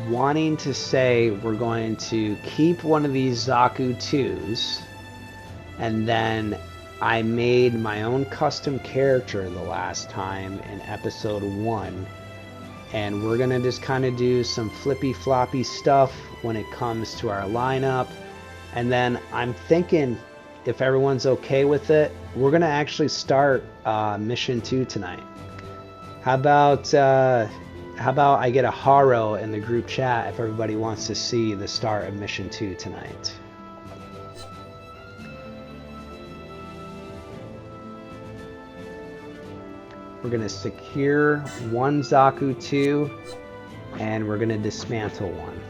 wanting to say we're going to keep one of these Zaku 2s, and then I made my own custom character the last time in episode 1, and we're gonna just kind of do some flippy floppy stuff when it comes to our lineup. And then I'm thinking, if everyone's okay with it, we're gonna actually start mission 2 tonight. How about I get a Haro in the group chat if everybody wants to see the start of mission 2 tonight. We're gonna secure one Zaku 2, and we're gonna dismantle one.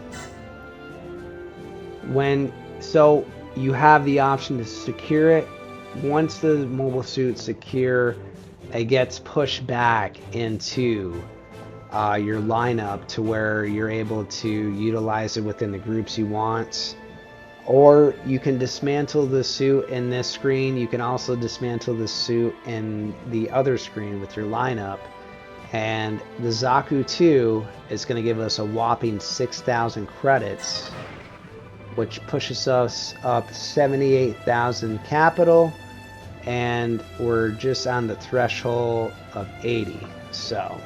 So you have the option to secure it. Once the mobile suit's secure, it gets pushed back into your lineup to where you're able to utilize it within the groups you want. Or you can dismantle the suit in this screen. You can also dismantle the suit in the other screen with your lineup. And the Zaku 2 is going to give us a whopping 6,000 credits, which pushes us up 78,000 capital, and we're just on the threshold of 80. So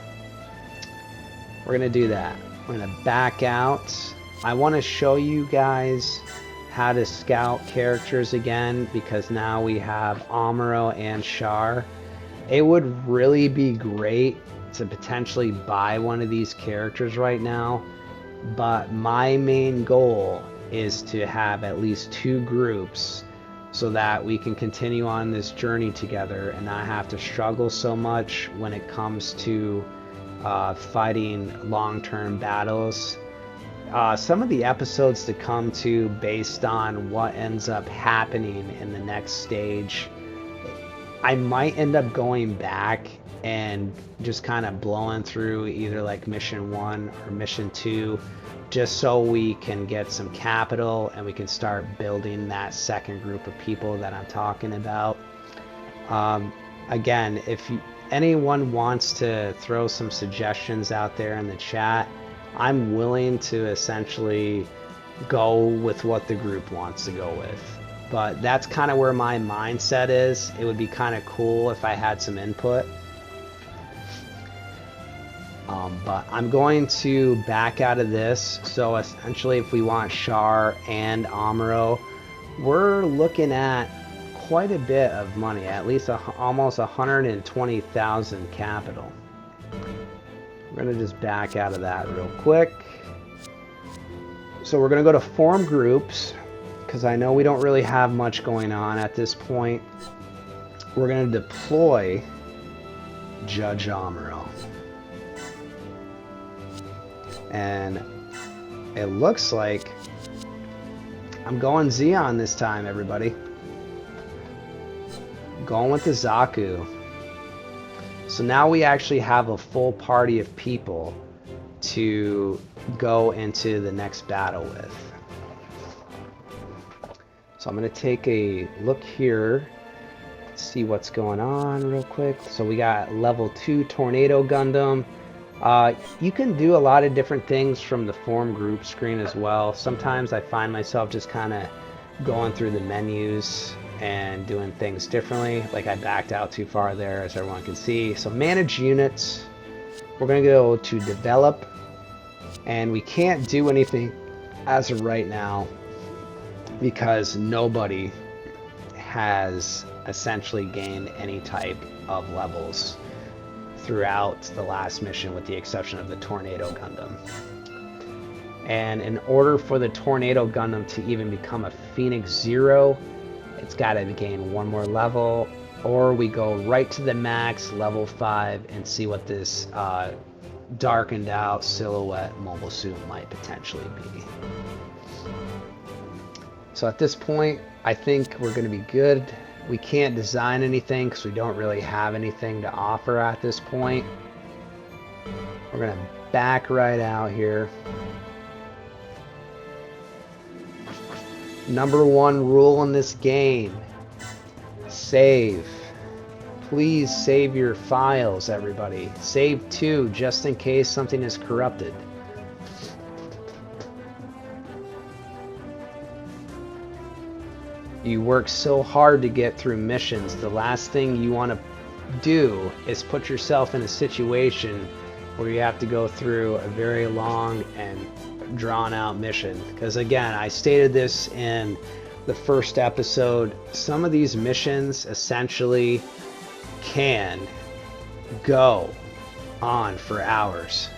we're gonna do that. We're gonna back out. I want to show you guys how to scout characters again, because now we have Amuro and Char. It would really be great to potentially buy one of these characters right now, but my main goal is to have at least 2 groups so that we can continue on this journey together and not have to struggle so much when it comes to fighting long-term battles. Some of the episodes to come to, based on what ends up happening in the next stage, I might end up going back and just kind of blowing through either like mission 1 or mission 2, just so we can get some capital and we can start building that second group of people that I'm talking about. Again, if anyone wants to throw some suggestions out there in the chat, I'm willing to essentially go with what the group wants to go with. But that's kind of where my mindset is. It would be kind of cool if I had some input. But I'm going to back out of this. So essentially, if we want Char and Amuro, we're looking at quite a bit of money, at least almost 120,000 capital. We're going to just back out of that real quick. So we're going to go to form groups, because I know we don't really have much going on at this point. We're going to deploy Judge Amuro. And it looks like I'm going Zeon this time, everybody. Going with the Zaku. So now we actually have a full party of people to go into the next battle with. So I'm going to take a look here, see what's going on real quick. So we got level 2 Tornado Gundam. You can do a lot of different things from the form group screen as well. Sometimes I find myself just kind of going through the menus and doing things differently. Like I backed out too far there, as everyone can see. So manage units. We're going to go to develop, and we can't do anything as of right now because nobody has essentially gained any type of levels throughout the last mission, with the exception of the Tornado Gundam. And in order for the Tornado Gundam to even become a Phoenix Zero, it's got to gain one more level, or we go right to the max, level 5, and see what this darkened out silhouette mobile suit might potentially be. So at this point, I think we're going to be good. We can't design anything because we don't really have anything to offer at this point. We're going to back right out here. Number 1 rule in this game: save. Please save your files, everybody. Save 2 just in case something is corrupted. You work so hard to get through missions. The last thing you want to do is put yourself in a situation where you have to go through a very long and drawn out mission. Because again, I stated this in the first episode, some of these missions essentially can go on for hours.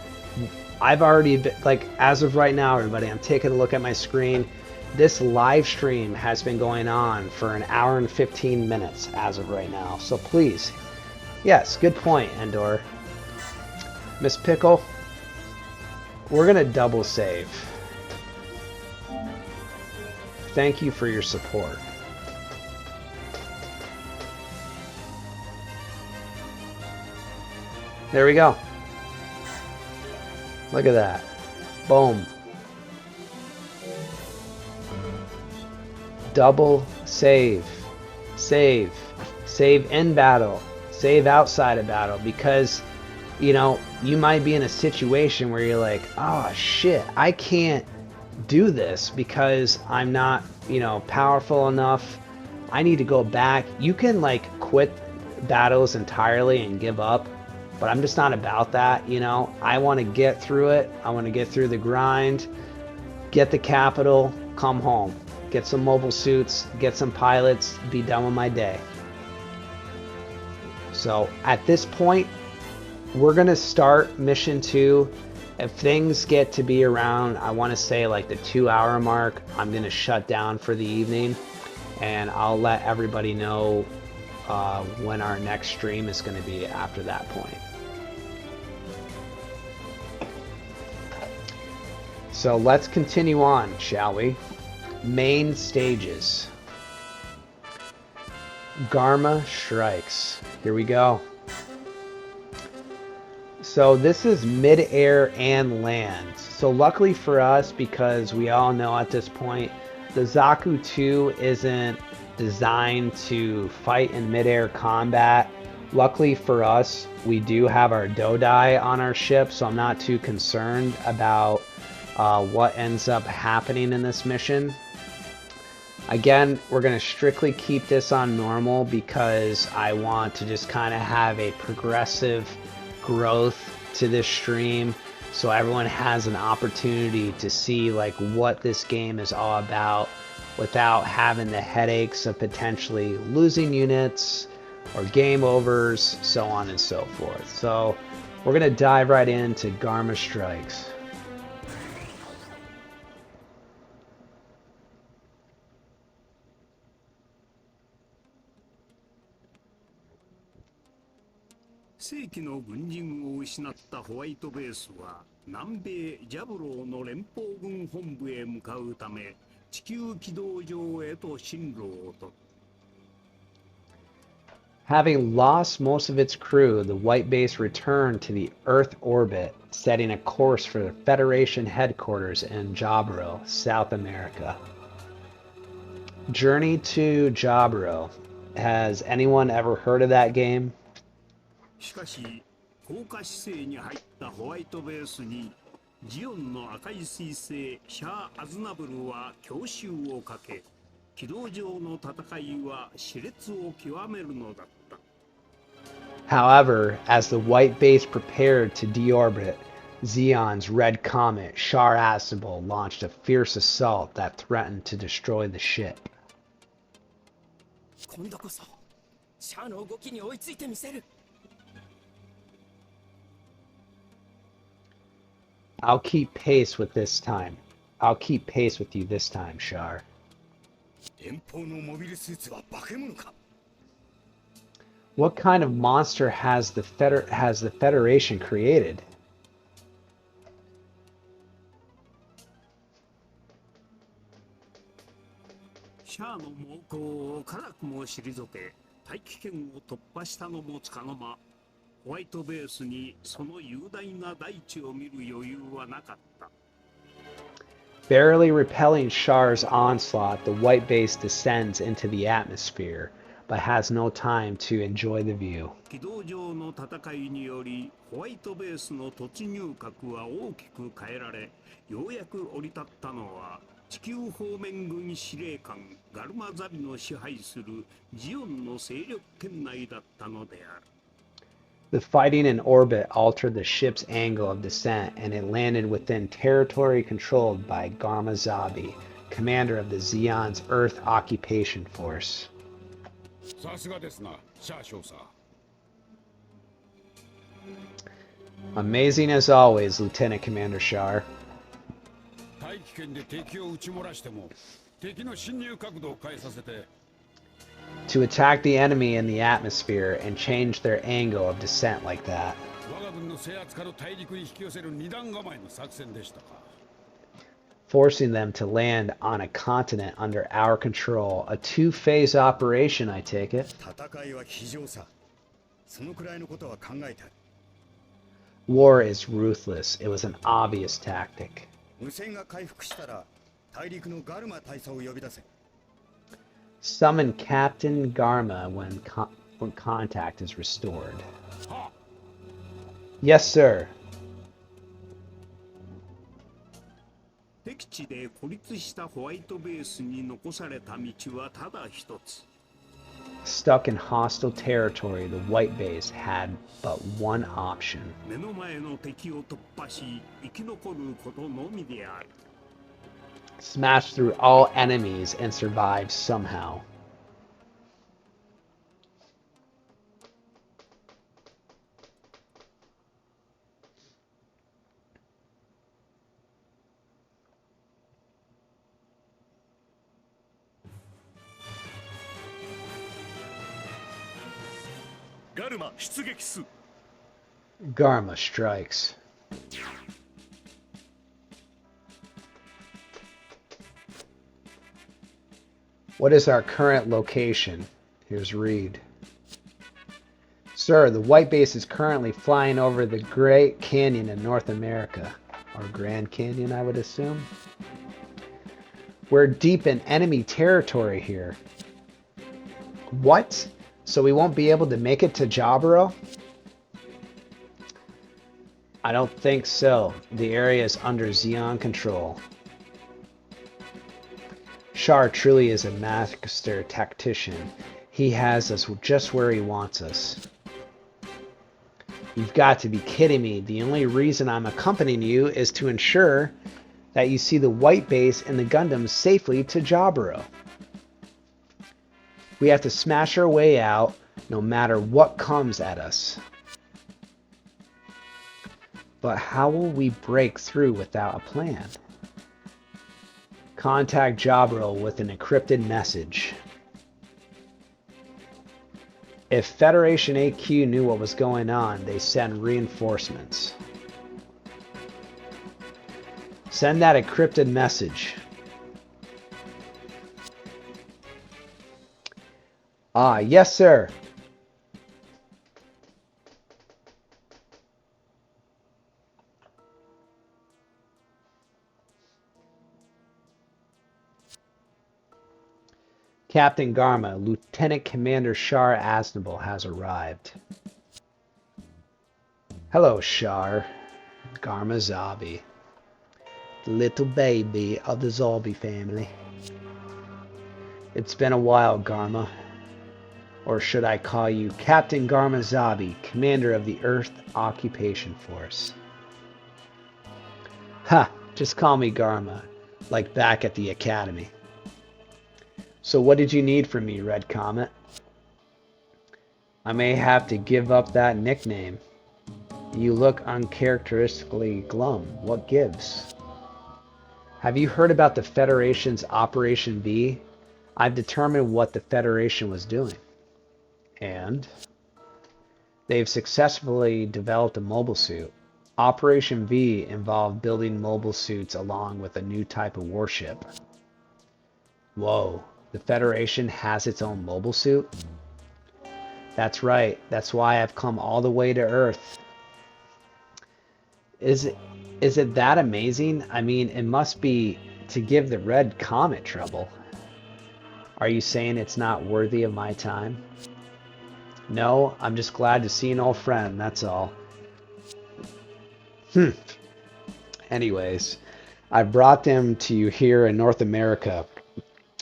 I've already been, like, as of right now, everybody, I'm taking a look at my screen. This live stream has been going on for an hour and 15 minutes as of right now. So please, yes, good point, Endor. Miss Pickle, we're gonna double save. Thank you for your support. There we go. Look at that. Boom. Double save. Save. Save in battle. Save outside of battle. Because, you know, you might be in a situation where you're like, oh shit, I can't do this because I'm not, you know, powerful enough. I need to go back. You can like quit battles entirely and give up, but I'm just not about that, you know. I want to get through it. I want to get through the grind, get the capital, come home, get some mobile suits, get some pilots, be done with my day. So at this point, we're going to start mission 2. If things get to be around, I want to say like the 2-hour mark, I'm going to shut down for the evening, and I'll let everybody know when our next stream is going to be after that point. So let's continue on, shall we? Main stages. Garma strikes. Here we go. So this is mid-air and land. So luckily for us, because we all know at this point, the Zaku 2 isn't designed to fight in mid-air combat. Luckily for us, we do have our Dodai on our ship, so I'm not too concerned about what ends up happening in this mission. Again, we're going to strictly keep this on normal because I want to just kind of have a progressive growth to this stream so everyone has an opportunity to see like what this game is all about without having the headaches of potentially losing units or game overs, so on and so forth. So we're going to dive right into Garma Strikes.世紀の軍人を失ったホワイトベースは南米ジャブローの連邦軍本部へ向かうため地球軌道上へと進路を取った。Having lost most of its crew, the White Base returned to the Earth orbit, setting a course for the Federation headquarters in Jaburo, South America. Journey to Jaburo. Has anyone ever heard of that game? しかし降下姿勢に入ったホワイトベースにジオンの赤い彗星シャア・アズナブルは強襲をかけ、軌道上の戦いは熾烈を極めるのだった。However, as the White Base prepared to deorbit, Zeon's red comet Shar Asable launched a fierce assault that threatened to destroy the ship. 今度こそシャアの動きに追いついてみせる。I'll keep pace with this time. I'll keep pace with you this time, Shar. 連邦のモビルスーツは化け物か。What kind of monster has the Federation created? シャアの猛攻を辛くも退け、大気圏を突破したのもつかの間、ホワイトベースにその雄大な大地を見る余裕はなかった。Barely repelling Shar's onslaught, the White Base descends into the atmosphere, but has no time to enjoy the view. 軌道上の戦いにより、ホワイトベースの突入角は大きく変えられ、ようやく降り立ったのは、地球方面軍司令官ガルマザビの支配するジオンの勢力圏内だったのである。The fighting in orbit altered the ship's angle of descent, and it landed within territory controlled by Garma Zabi, commander of the Zeon's Earth Occupation Force. さすがですな、シャア少佐。Amazing as always, Lieutenant Commander Shar. 大気圏で敵を撃ち漏らしても、敵の侵入角度を変えさせて。To attack the enemy in the atmosphere and change their angle of descent like that. 我が軍の制圧から大陸に引き寄せる二段構えの作戦でしたか。Forcing them to land on a continent under our control. A two-phase operation, I take it. 戦いは非常さ。そのくらいのことは考えてある。War is ruthless. It was an obvious tactic. 無線が回復したら大陸のガルマ大佐を呼び出せ。Summon Captain Garma when contact is restored. Yes, sir. 敵地で孤立したホワイトベースに残された道はただ一つ。Stuck in hostile territory, the White Base had but one option. 目の前の敵を突破し、生き残ることのみである。Smash through all enemies and survive somehow. Garma strikes. What is our current location? Here's Reed. Sir, the White Base is currently flying over the Great Canyon in North America. Or Grand Canyon, I would assume. We're deep in enemy territory here. What? So we won't be able to make it to Jaburo? I don't think so. The area is under Xeon control. Shar truly is a master tactician. He has us just where he wants us. You've got to be kidding me. The only reason I'm accompanying you is to ensure that you see the White Base and the Gundam safely to Jaburo. We have to smash our way out no matter what comes at us. But how will we break through without a plan? Contact Jaburo with an encrypted message. If Federation AQ knew what was going on, they send reinforcements. Send that encrypted message. Ah, yes, sir. Captain Garma, Lieutenant Commander Shar Aznable has arrived. Hello, Shar. Garma Zabi. The little baby of the Zalbi family. It's been a while, Garma. Or should I call you Captain Garma Zabi, Commander of the Earth Occupation Force? Ha! Just call me Garma, like back at the Academy. So what did you need from me, Red Comet? I may have to give up that nickname. You look uncharacteristically glum. What gives? Have you heard about the Federation's Operation V? I've determined what the Federation was doing. And? They've successfully developed a mobile suit. Operation V involved building mobile suits along with a new type of warship. Whoa, the Federation has its own mobile suit? That's right, that's why I've come all the way to Earth. Is it that amazing? I mean, it must be to give the Red Comet trouble. Are you saying it's not worthy of my time? No, I'm just glad to see an old friend, that's all. Anyways, I brought them to you here in North America.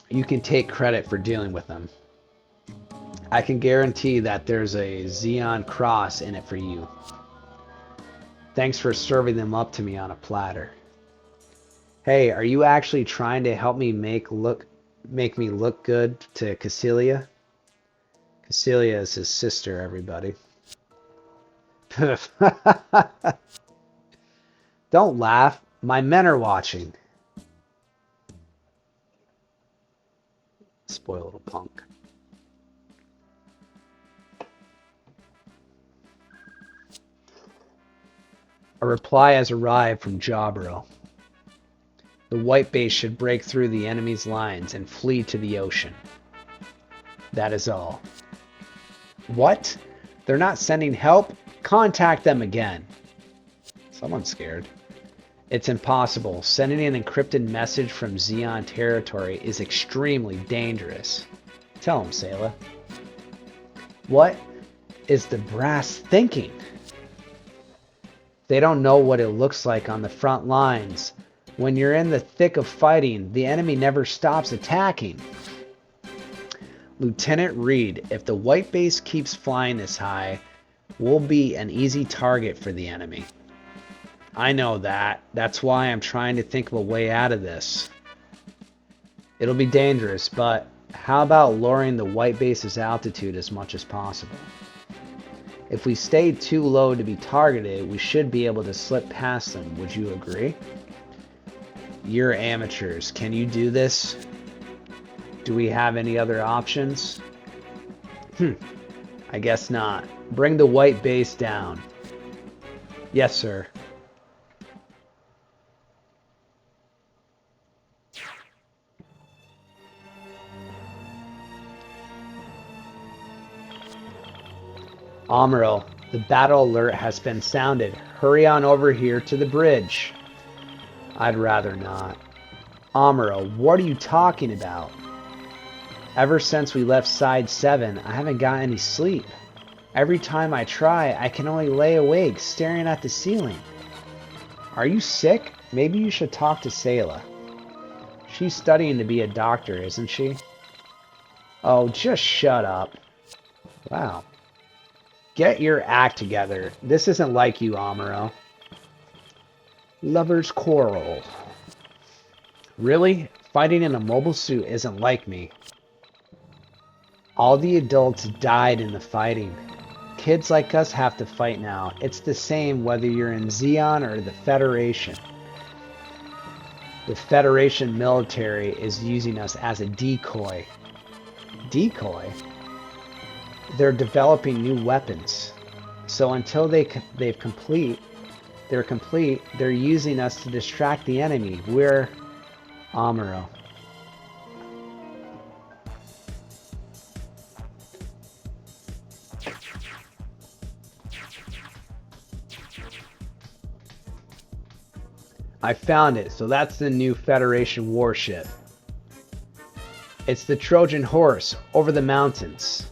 You can take credit for dealing with them. I can guarantee that there's a Xeon Cross in it for you. Thanks for serving them up to me on a platter. Hey, are you actually trying to help me make me look good to Cassilia? Cassilia is his sister, everybody. Don't laugh. My men are watching. Spoiled little punk. A reply has arrived from Jaburo. The White Base should break through the enemy's lines and flee to the ocean. That is all. What? They're not sending help? Contact them again. Someone's scared. It's impossible. Sending an encrypted message from Xeon territory is extremely dangerous. Tell him, Sayla. What is the brass thinking? They don't know what it looks like on the front lines. When you're in the thick of fighting, the enemy never stops attacking. Lieutenant Reed, if the White Base keeps flying this high, we'll be an easy target for the enemy. I know that. That's why I'm trying to think of a way out of this. It'll be dangerous, but how about lowering the White Base's altitude as much as possible? If we stay too low to be targeted, we should be able to slip past them. Would you agree? You're amateurs. Can you do this? Do we have any other options? I guess not. Bring the White Base down. Yes, sir. Amuro, the battle alert has been sounded. Hurry on over here to the bridge. I'd rather not. Amuro, what are you talking about? Ever since we left Side 7, I haven't got any sleep. Every time I try, I can only lay awake, staring at the ceiling. Are you sick? Maybe you should talk to Sayla. She's studying to be a doctor, isn't she? Oh, just shut up. Wow. Get your act together. This isn't like you, Amuro. Lover's quarrel. Really? Fighting in a mobile suit isn't like me. All the adults died in the fighting. Kids like us have to fight now. It's the same whether you're in Zeon or the Federation. The Federation military is using us as a decoy. Decoy? They're developing new weapons. So until they're complete, they're using us to distract the enemy. We're Amuro. I found it. So that's the new Federation warship. It's the Trojan Horse over the mountains.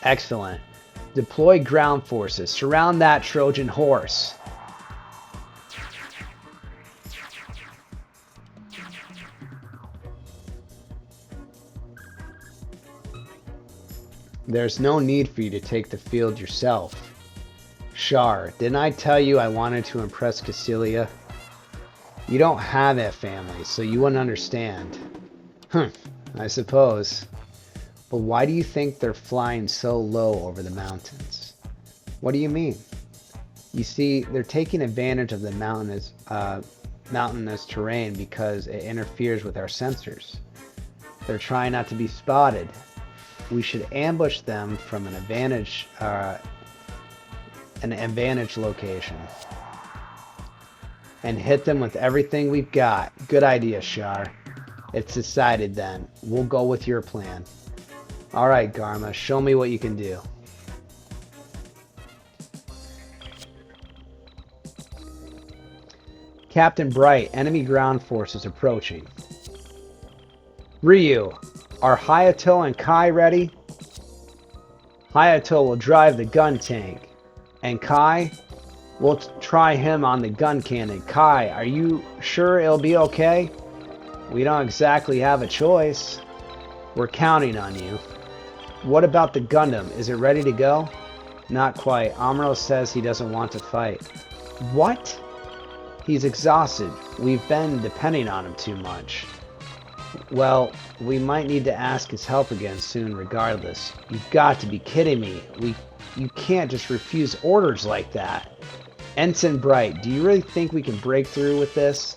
Excellent. Deploy ground forces. Surround that Trojan Horse. There's no need for you to take the field yourself. Shar, didn't I tell you I wanted to impress Cassilia? You don't have that family, so you wouldn't understand. I suppose. But why do you think they're flying so low over the mountains? What do you mean? You see, they're taking advantage of the mountainous terrain because it interferes with our sensors. They're trying not to be spotted. We should ambush them from an advantage location. And hit them with everything we've got. Good idea, Shar. It's decided then. We'll go with your plan. Alright, Garma, show me what you can do. Captain Bright, enemy ground forces approaching. Ryu, are Hayato and Kai ready? Hayato will drive the gun tank. And Kai? We'll try him on the gun cannon. Kai, are you sure it'll be okay? We don't exactly have a choice. We're counting on you. What about the Gundam? Is it ready to go? Not quite. Amuro says he doesn't want to fight. What? He's exhausted. We've been depending on him too much. Well, we might need to ask his help again soon regardless. You've got to be kidding me. You can't just refuse orders like that. Ensign Bright, do you really think we can break through with this?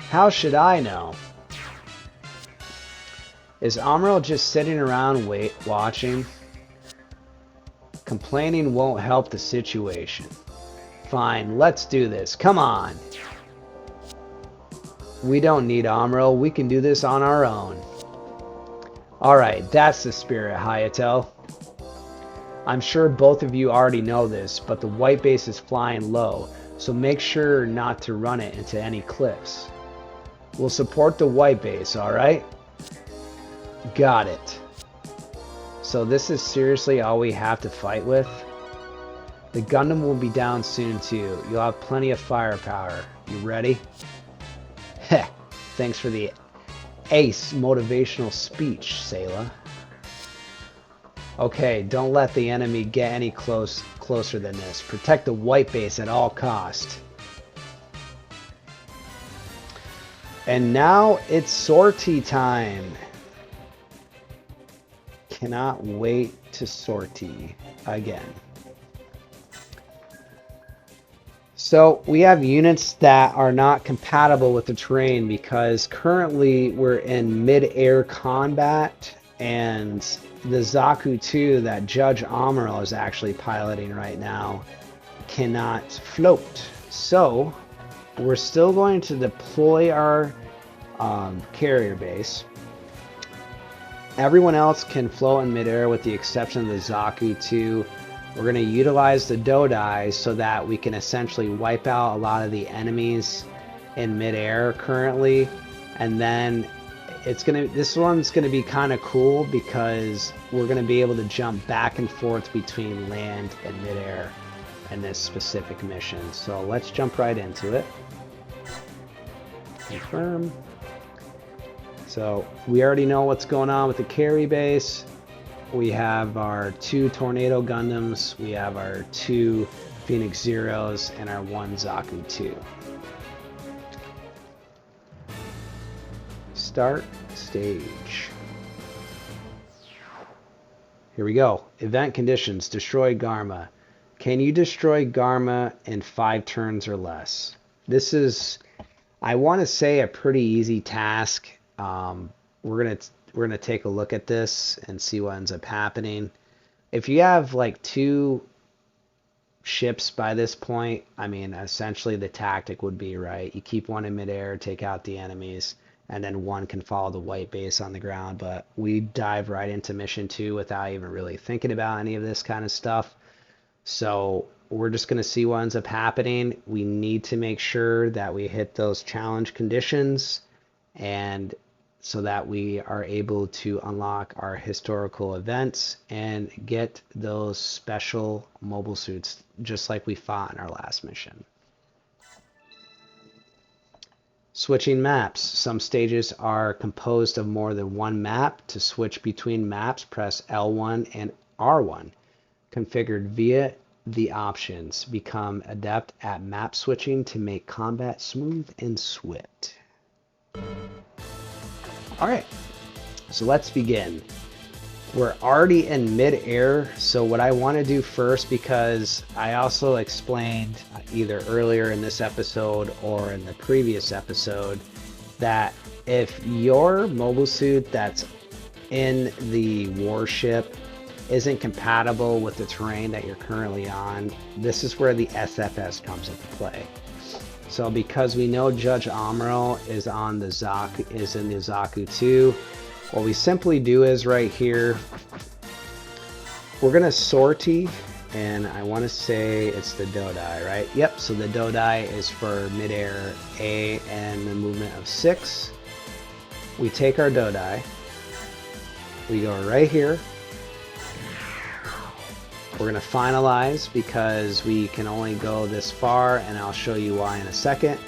How should I know? Is Amuro just sitting around watching? Complaining won't help the situation. Fine, let's do this. Come on. We don't need Amuro. We can do this on our own. Alright, that's the spirit, Hayato. I'm sure both of you already know this, but the white base is flying low, so make sure not to run it into any cliffs. We'll support the white base, alright? Got it. So this is seriously all we have to fight with? The Gundam will be down soon too. You'll have plenty of firepower. You ready? Heh. Thanks for the ace motivational speech, Sayla. Okay, don't let the enemy get any closer than this. Protect the white base at all cost. And now it's sortie time. Cannot wait to sortie again. So we have units that are not compatible with the terrain because currently we're in mid-air combat, and the Zaku 2 that Judge Amuro is actually piloting right now cannot float. So we're still going to deploy our carrier base. Everyone else can float in midair with the exception of the Zaku 2. We're going to utilize the Dodai so that we can essentially wipe out a lot of the enemies in midair currently. And then this one's gonna be kind of cool because we're gonna be able to jump back and forth between land and midair in this specific mission. So let's jump right into it. Confirm. So we already know what's going on with the carry base. We have our 2 Tornado Gundams, we have our 2 Phoenix Zeros, and our 1 Zaku 2. Start stage. Here we go. Event conditions. Destroy Garma. Can you destroy Garma in 5 turns or less? This is, I want to say, a pretty easy task. We're gonna take a look at this and see what ends up happening. If you have like 2 ships by this point, I mean, essentially the tactic would be, right, you keep one in midair, take out the enemies, and then one can follow the white base on the ground. But we dive right into mission 2 without even really thinking about any of this kind of stuff. So we're just going to see what ends up happening. We need to make sure that we hit those challenge conditions, and so that we are able to unlock our historical events and get those special mobile suits just like we fought in our last mission. Switching maps. Some stages are composed of more than one map. To switch between maps, press L1 and R1. Configured via the options. Become adept at map switching to make combat smooth and swift. Alright, so let's begin. We're already in mid-air, so what I want to do first, because I also explained either earlier in this episode or in the previous episode, that if your mobile suit that's in the warship isn't compatible with the terrain that you're currently on, this is where the SFS comes into play. So because we know Judge Amuro is in the Zaku 2, what we simply do is right here, we're gonna sortie, and I want to say it's the Dodai, right? Yep, so the Dodai is for midair A and the movement of 6. We take our Dodai, we go right here. We're gonna finalize because we can only go this far, and I'll show you why in a second.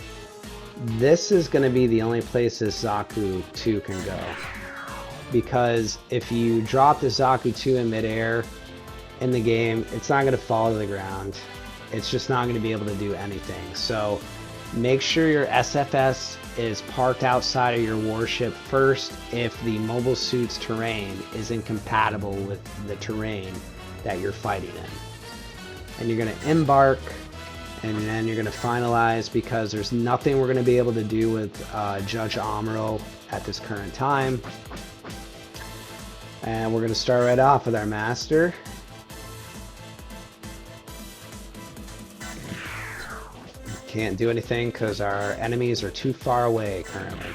This is gonna be the only place this Zaku 2 can go, because if you drop the Zaku 2 in midair in the game, it's not gonna fall to the ground. It's just not gonna be able to do anything. So make sure your SFS is parked outside of your warship first if the mobile suit's terrain is incompatible with the terrain that you're fighting in. And you're going to embark, and then you're going to finalize, because there's nothing we're going to be able to do with Judge Amuro at this current time. And we're going to start right off with our master. Can't do anything because our enemies are too far away currently.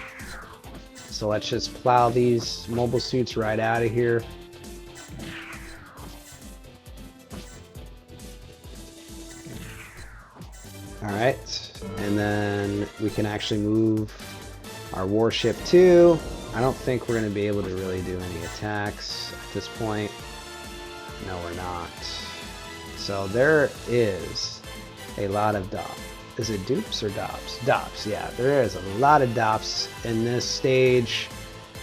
So let's just plow these mobile suits right out of here. Alright, and then we can actually move our warship too. I don't think we're going to be able to really do any attacks at this point. No, we're not. So there is a lot of DOPS. Is it dupes or DOPS? DOPS, yeah. There is a lot of DOPS in this stage.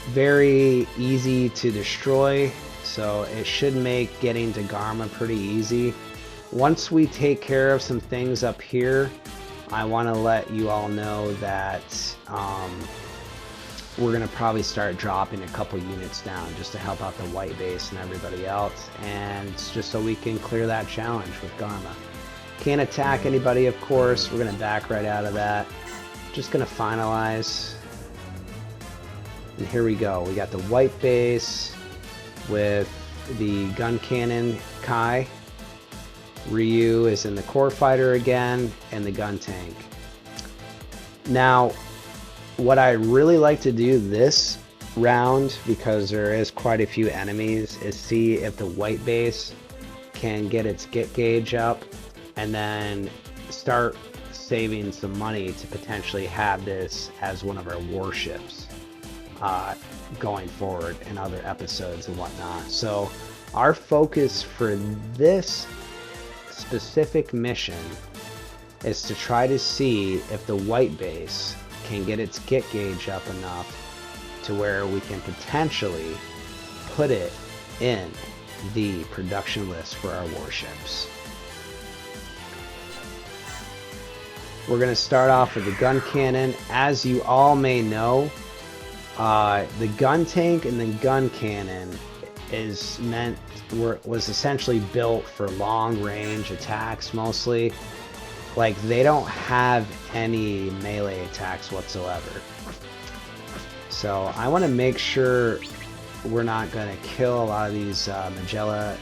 Very easy to destroy, so it should make getting to Garma pretty easy. Once we take care of some things up here, I want to let you all know that we're going to probably start dropping a couple units down just to help out the white base and everybody else, and just so we can clear that challenge with Garma. Can't attack anybody, of course. We're going to back right out of that. Just going to finalize. And here we go. We got the white base with the gun cannon Kai. Ryu is in the core fighter again, and the gun tank. Now, what I really like to do this round, because there is quite a few enemies, is see if the white base can get its get gauge up and then start saving some money to potentially have this as one of our warships going forward in other episodes and whatnot. So our focus for this specific mission is to try to see if the white base can get its get gauge up enough to where we can potentially put it in the production list for our warships. We're going to start off with the gun cannon. As you all may know, the gun tank and the gun cannon was essentially built for long range attacks mostly. Like, they don't have any melee attacks whatsoever. So I want to make sure we're not going to kill a lot of these Magella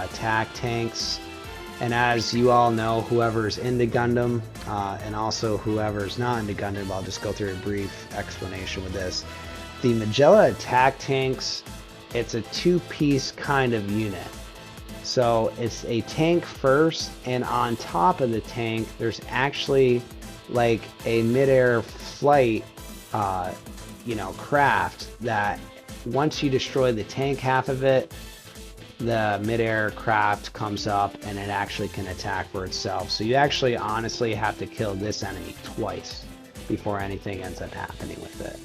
attack tanks. And as you all know, whoever's into Gundam and also whoever's not into Gundam, I'll just go through a brief explanation with this. The Magella attack tanks, it's a two-piece kind of unit. So it's a tank first, and on top of the tank, there's actually like a mid-air flight, craft that once you destroy the tank half of it, the mid-air craft comes up and it actually can attack for itself. So you actually honestly have to kill this enemy twice before anything ends up happening with it.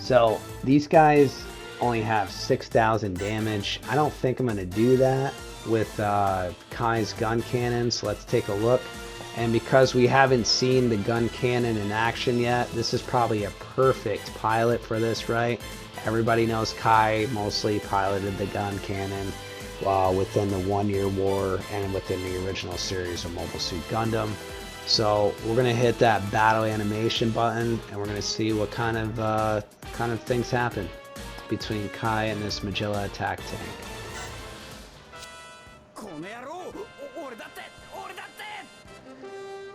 So these guys only have 6,000 damage. I don't think I'm going to do that with Kai's gun cannon, so let's take a look. And because we haven't seen the gun cannon in action yet, this is probably a perfect pilot for this, right? Everybody knows Kai mostly piloted the gun cannon within the 1 Year War and within the original series of Mobile Suit Gundam. So we're going to hit that battle animation button and we're going to see what kind of things happen between Kai and this Magella attack tank.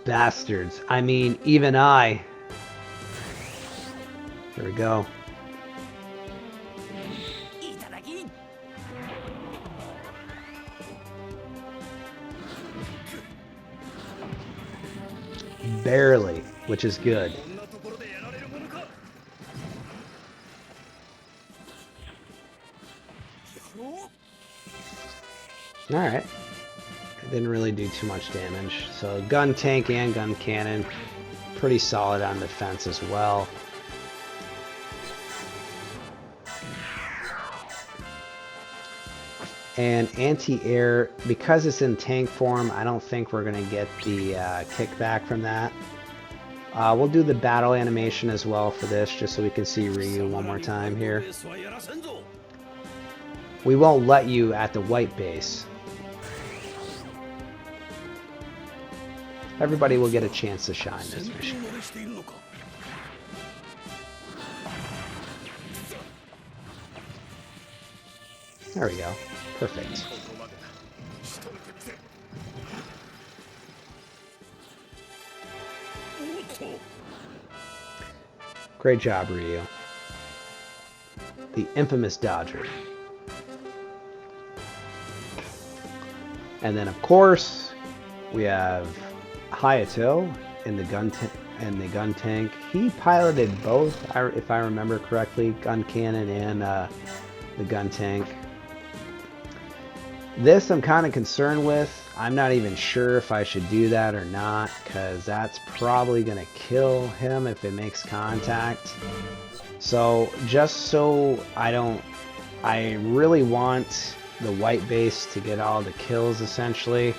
Bastards. I mean, even I. Here we go. Barely, which is good. Alright. It didn't really do too much damage. So gun tank and gun cannon, pretty solid on defense as well. And anti-air, because it's in tank form, I don't think we're going to get the kickback from that. We'll do the battle animation as well for this, just so we can see Ryu one more time here. We won't let you at the white base. Everybody will get a chance to shine this mission. There we go. Perfect. Great job, Ryu. The infamous Dodger. And then, of course, we have Hayato in the gun tank. He piloted both, if I remember correctly, gun cannon and the gun tank. This I'm kind of concerned with. I'm not even sure if I should do that or not, because that's probably going to kill him if it makes contact. So just so I really want the white base to get all the kills essentially,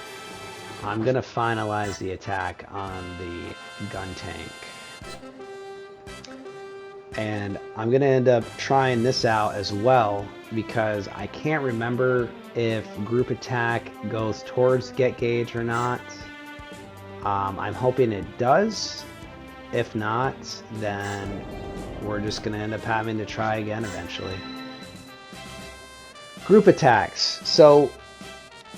I'm going to finalize the attack on the gun tank. And I'm going to end up trying this out as well, because I can't remember if group attack goes towards get gauge or not. I'm hoping it does. If not, then we're just going to end up having to try again eventually. Group attacks. So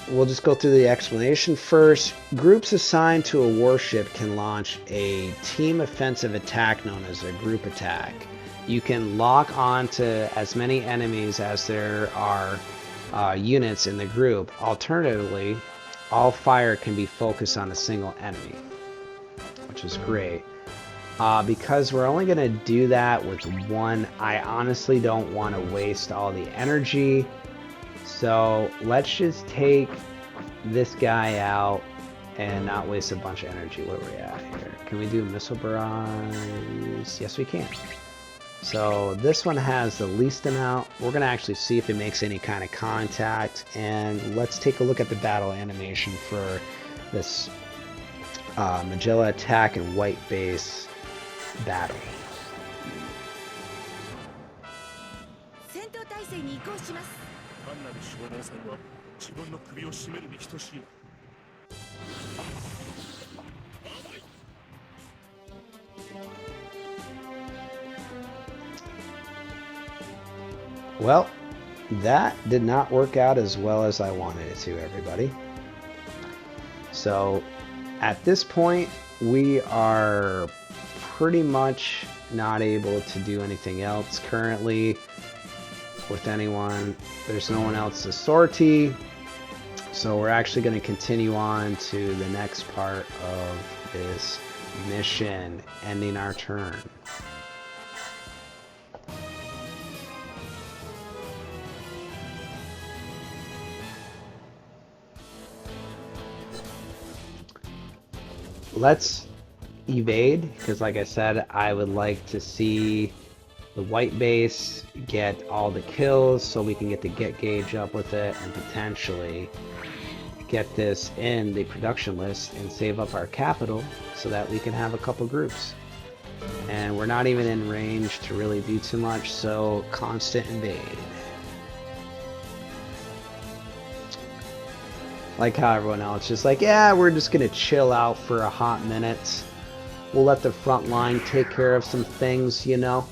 we'll just go through the explanation first. Groups assigned to a warship can launch a team offensive attack known as a group attack. You can lock on to as many enemies as there are units in the group. Alternatively, all fire can be focused on a single enemy, which is great. Because we're only going to do that with one, I honestly don't want to waste all the energy. So let's just take this guy out and not waste a bunch of energy. What are we at here? Can we do missile barrage? Yes, we can. So this one has the least amount. We're going to actually see if it makes any kind of contact. And let's take a look at the battle animation for this Magella attack and white base battle. Well, that did not work out as well as I wanted it to, everybody. So at this point, we are pretty much not able to do anything else currently with anyone. There's no one else to sortie. So we're actually going to continue on to the next part of this mission, ending our turn. Let's evade, because like I said, I would like to see the white base get all the kills so we can get the get gauge up with it and potentially get this in the production list and save up our capital so that we can have a couple groups. And we're not even in range to really do too much, so constant invade. Like how everyone else just like, yeah, we're just gonna chill out for a hot minute. We'll let the front line take care of some things, you know.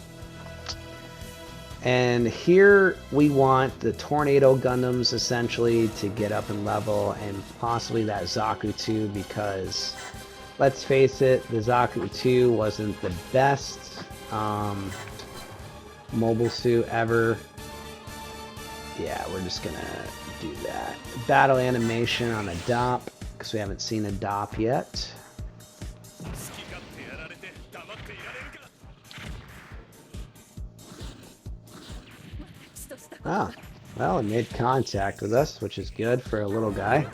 And here we want the Tornado Gundams essentially to get up in level, and possibly that Zaku 2, because let's face it, the Zaku 2 wasn't the best mobile suit ever. Yeah, we're just gonna do that. Battle animation on a DOP, because we haven't seen a DOP yet. Ah, well, it made contact with us, which is good for a little guy.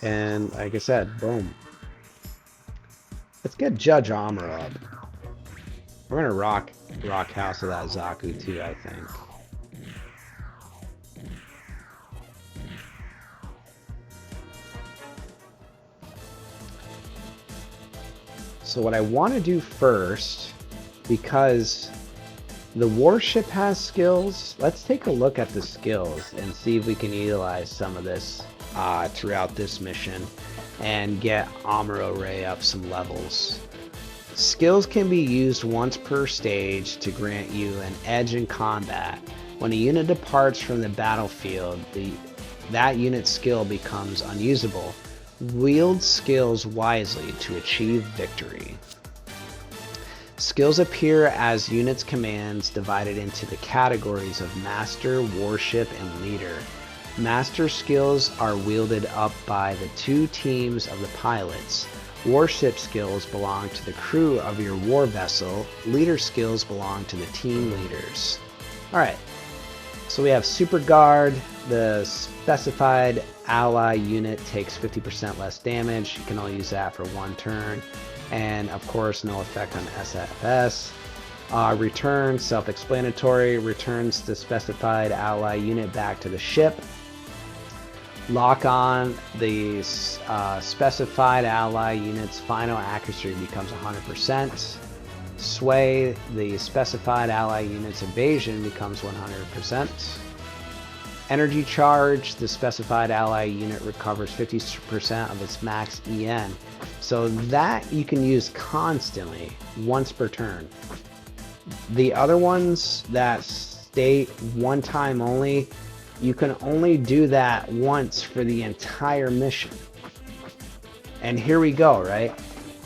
And like I said, boom. Let's get Judge Armor up. We're gonna rock house of that Zaku too, I think. So what I want to do first, because the warship has skills, let's take a look at the skills and see if we can utilize some of this throughout this mission and get Amuro Ray up some levels. Skills can be used once per stage to grant you an edge in combat. When a unit departs from the battlefield, that unit's skill becomes unusable. Wield skills wisely to achieve victory. Skills appear as units commands divided into the categories of Master, Warship, and Leader. Master skills are wielded up by the two teams of the pilots. Warship skills belong to the crew of your war vessel. Leader skills belong to the team leaders. Alright, so we have Super Guard. The specified ally unit takes 50% less damage. You can only use that for one turn. And of course, no effect on SFS. Return, self-explanatory, returns the specified ally unit back to the ship. Lock on, the specified ally unit's final accuracy becomes 100%. Sway, the specified ally unit's evasion becomes 100%. Energy charge, the specified ally unit recovers 50% of its max EN. So that you can use constantly, once per turn. The other ones that state one time only, you can only do that once for the entire mission. And here we go, right?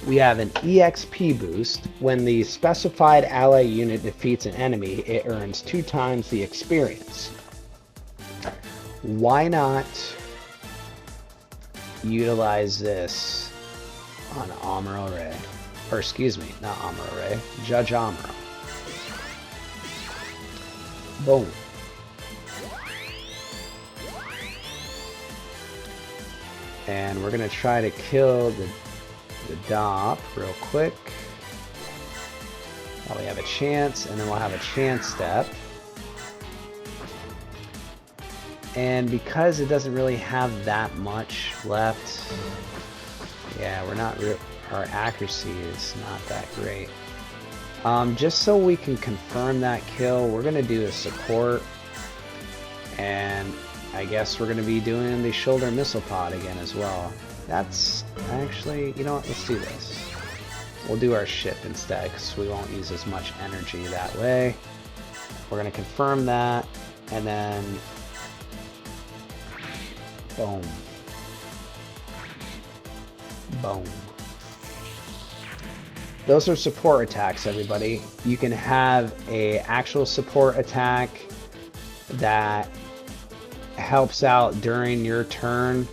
we have an EXP boost. When the specified ally unit defeats an enemy, it earns 2 times the experience. Why not utilize this on Amuro Ray? Or excuse me, not Amuro Ray, Judge Amuro. Boom. And we're gonna try to kill the Dop real quick. Oh, we have a chance, and then we'll have a chance step. And because it doesn't really have that much left, yeah, we're not our accuracy is not that great. Just so we can confirm that kill, we're gonna do a support, and I guess we're gonna be doing the shoulder missile pod again as well. That's actually, you know what, let's do this. We'll do our ship instead, because we won't use as much energy that way. We're gonna confirm that, and then boom. Boom. Those are support attacks, everybody. You can have a actual support attack that helps out during your turn.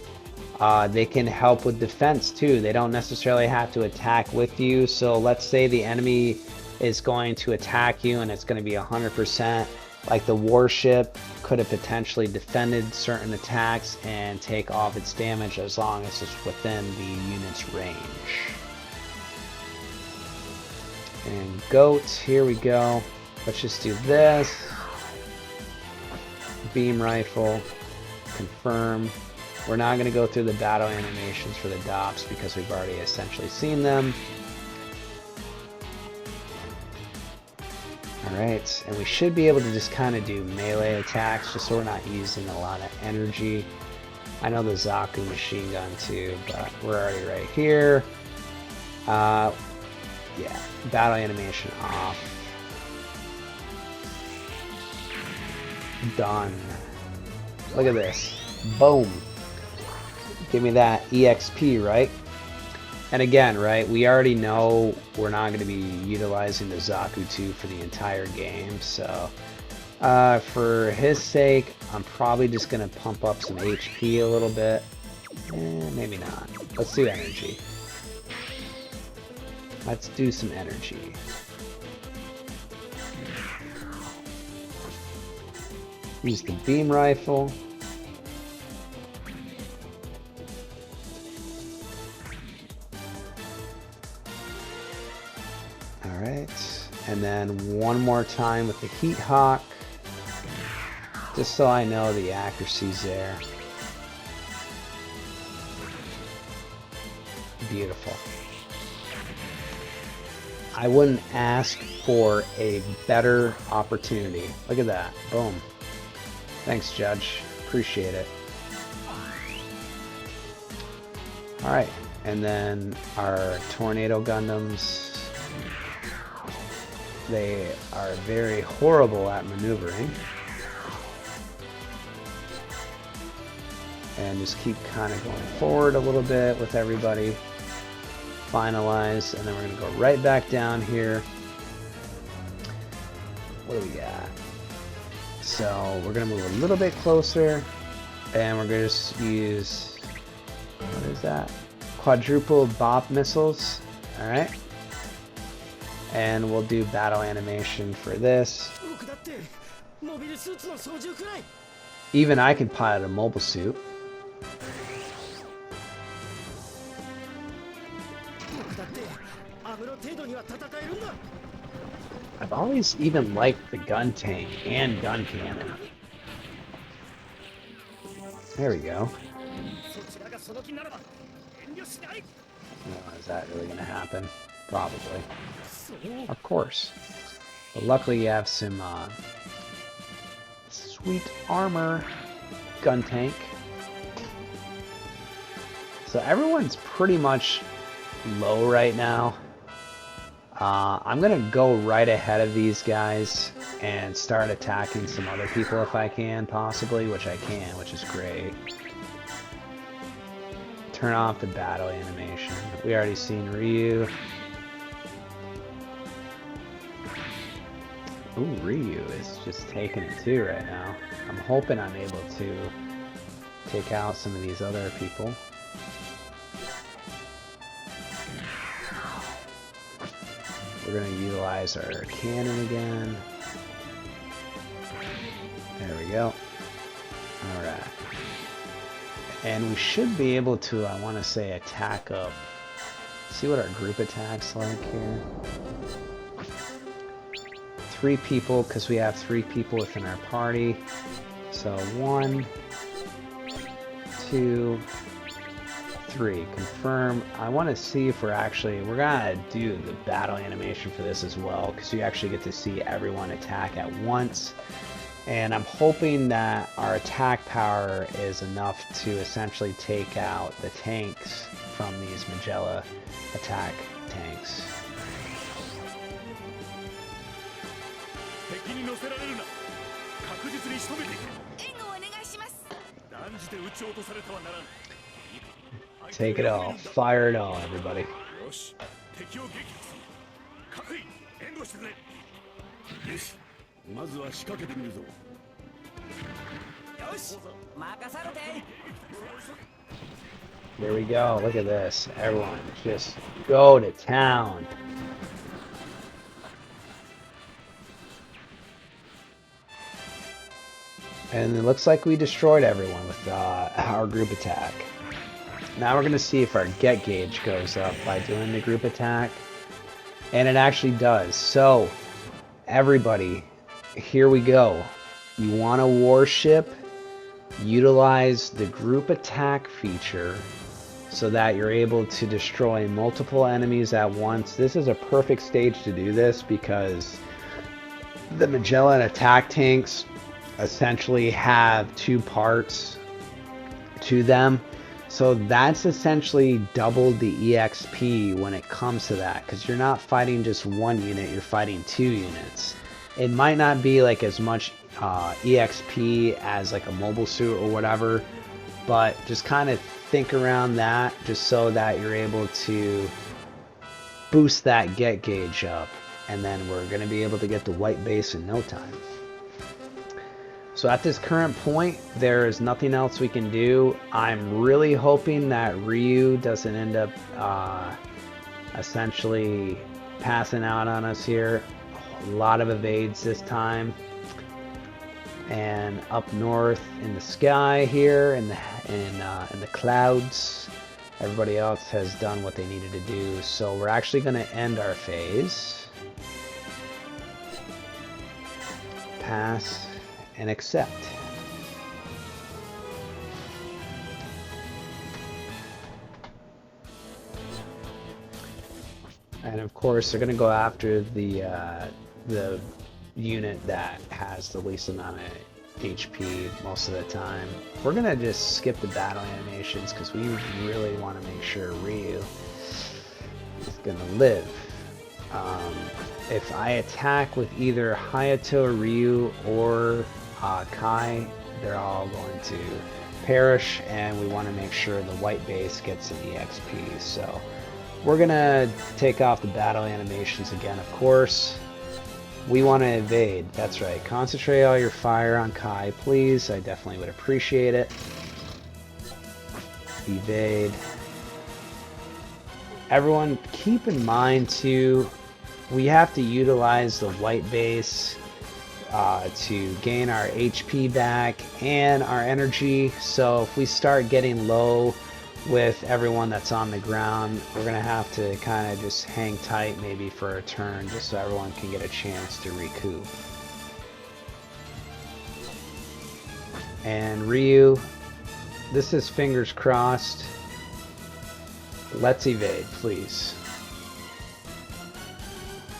They can help with defense too. They don't necessarily have to attack with you. So let's say the enemy is going to attack you and it's going to be 100%. Like the warship could have potentially defended certain attacks and take off its damage as long as it's within the unit's range. And goats, here we go. Let's just do this. Beam rifle, confirm. We're not going to go through the battle animations for the DOPS because we've already essentially seen them. Alright, and we should be able to just kind of do melee attacks just so we're not using a lot of energy. I know the Zaku machine gun too, but we're already right here. Yeah, battle animation off. Done. Look at this. Boom. Give me that EXP, right? And again, right, we already know we're not going to be utilizing the Zaku 2 for the entire game, so for his sake, I'm probably just going to pump up some HP a little bit. Maybe not. Let's do energy. Let's do some energy. Use the beam rifle. Alright, and then one more time with the Heat Hawk, just so I know the accuracy's there. Beautiful. I wouldn't ask for a better opportunity. Look at that. Boom. Thanks, Judge. Appreciate it. Alright, and then our Tornado Gundams. They are very horrible at maneuvering. And just keep kind of going forward a little bit with everybody. Finalize, and then we're going to go right back down here. What do we got? So we're going to move a little bit closer, and we're going to just use, what is that? Quadruple bop missiles. Alright. And we'll do battle animation for this. Even I can pilot a mobile suit. I've always even liked the gun tank and gun cannon. There we go. Oh, is that really going to happen? Probably. Of course. But luckily you have some sweet armor. Gun tank. So everyone's pretty much low right now. I'm gonna go right ahead of these guys and start attacking some other people if I can, possibly, which I can, which is great. turn off the battle animation. We already seen Ryu. Ooh, Ryu is just taking it too right now. I'm hoping I'm able to take out some of these other people. We're going to utilize our cannon again. There we go. Alright. And we should be able to, I want to say, attack up. See what our group attack's like here. 3 people, because we have 3 people within our party. So 1, 2, 3. Confirm. I want to see if we're gonna do the battle animation for this as well, because you actually get to see everyone attack at once. And I'm hoping that our attack power is enough to essentially take out the tanks from these Magella attack tanks. Take it all. Fire it all, everybody. There we go. Look at this. Everyone just go to town. And it looks like we destroyed everyone with our group attack. Now we're going to see if our get gauge goes up by doing the group attack. And it actually does. So, everybody, here we go. You want a warship? Utilize the group attack feature so that you're able to destroy multiple enemies at once. This is a perfect stage to do this because the Magellan attack tanks essentially have 2 parts to them. So that's essentially doubled the EXP when it comes to that, because you're not fighting just 1 unit, you're fighting 2 units. It might not be like as much EXP as like a mobile suit or whatever, but just kind of think around that just so that you're able to boost that get gauge up, and then we're going to be able to get the white base in no time. So at this current point, there is nothing else we can do. I'm really hoping that Ryu doesn't end up essentially passing out on us here. A lot of evades this time. And up north in the sky here, in the clouds, everybody else has done what they needed to do. So we're actually going to end our phase. Pass. And accept. And of course, they're going to go after the unit that has the least amount of HP most of the time. We're going to just skip the battle animations because we really want to make sure Ryu is going to live. If I attack with either Hayato, Ryu, or Kai, they're all going to perish, and we want to make sure the white base gets an EXP. So we're gonna take off the battle animations again. Of course, we want to evade. That's right. Concentrate all your fire on Kai, please. I definitely would appreciate it. Evade. Everyone, keep in mind too, we have to utilize the white base to gain our HP back and our energy. So if we start getting low with everyone that's on the ground, we're gonna have to kind of just hang tight maybe for a turn just so everyone can get a chance to recoup. And Ryu, this is fingers crossed. Let's evade, please.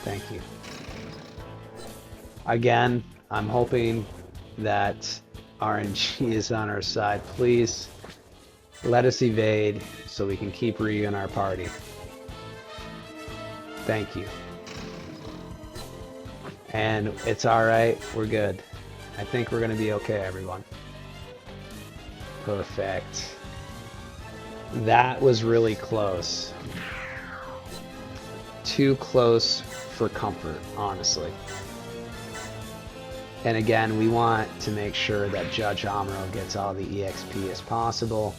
Thank you. Again, I'm hoping that RNG is on our side. Please let us evade so we can keep Ryu in our party. Thank you. And it's alright, we're good. I think we're gonna be okay, everyone. Perfect. That was really close. Too close for comfort, honestly. And again, we want to make sure that Judge Amuro gets all the EXP as possible.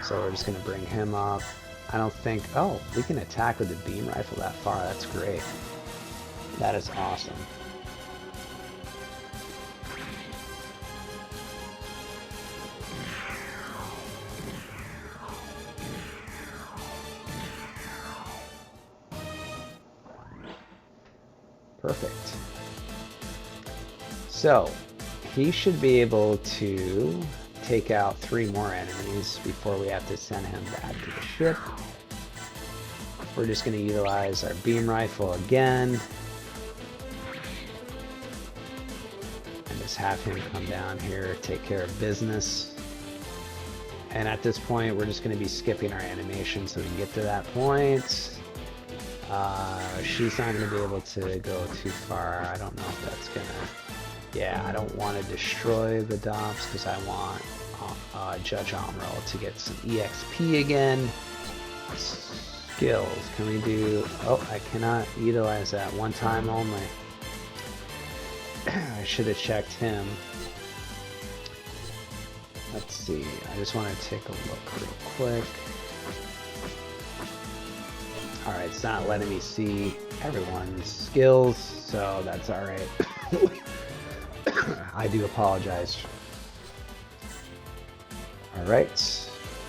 So we're just going to bring him up. I don't think... Oh, we can attack with the beam rifle that far. That's great. That is awesome. Perfect. So, he should be able to take out 3 more enemies before we have to send him back to the ship. We're just going to utilize our beam rifle again. And just have him come down here, take care of business. And at this point, we're just going to be skipping our animation so we can get to that point. She's not going to be able to go too far. I don't know if that's going to... Yeah, I don't want to destroy the DOPS because I want Judge Amuro to get some EXP again. Skills. Can we do... Oh, I cannot utilize that one time only. I should have checked him. Let's see. I just want to take a look real quick. Alright, it's not letting me see everyone's skills, so that's alright. I do apologize. Alright,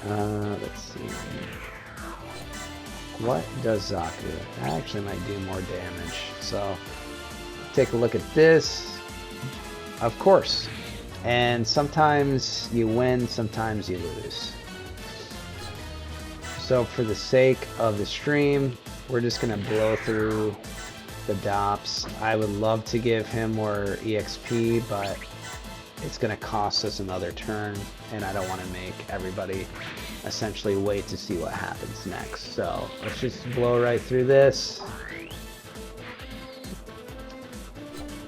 let's see. What does Zaku? That actually might do more damage. So, take a look at this. Of course. And sometimes you win, sometimes you lose. So for the sake of the stream, we're just going to blow through the DOPS. I would love to give him more EXP, but it's going to cost us another turn, and I don't want to make everybody essentially wait to see what happens next. So let's just blow right through this.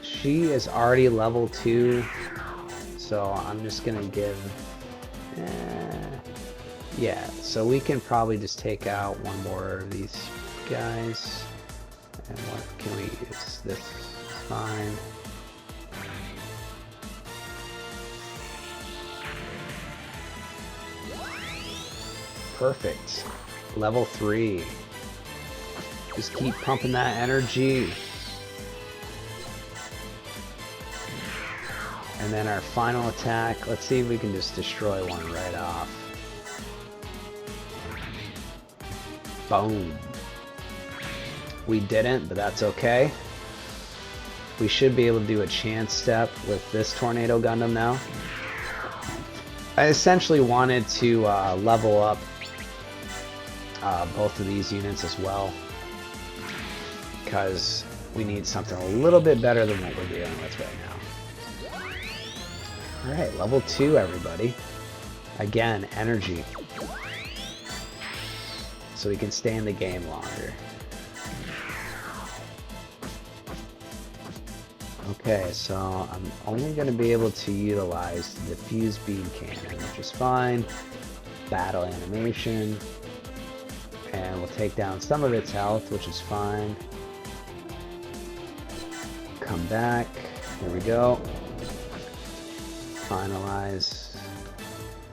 She is already level 2, so I'm just going to give... Yeah, so we can probably just take out one more of these guys. And what can we use? This is fine. Perfect. Level 3. Just keep pumping that energy. And then our final attack, let's see if we can just destroy one right off. Boom. We didn't, but that's okay. We should be able to do a chance step with this Tornado Gundam now. I essentially wanted to level up both of these units as well, because we need something a little bit better than what we're dealing with right now. Alright, level 2, everybody. Again, energy. So we can stay in the game longer. Okay, so I'm only going to be able to utilize the Fuse Beam Cannon, which is fine. Battle animation. And we'll take down some of its health, which is fine. Come back. Here we go. Finalize.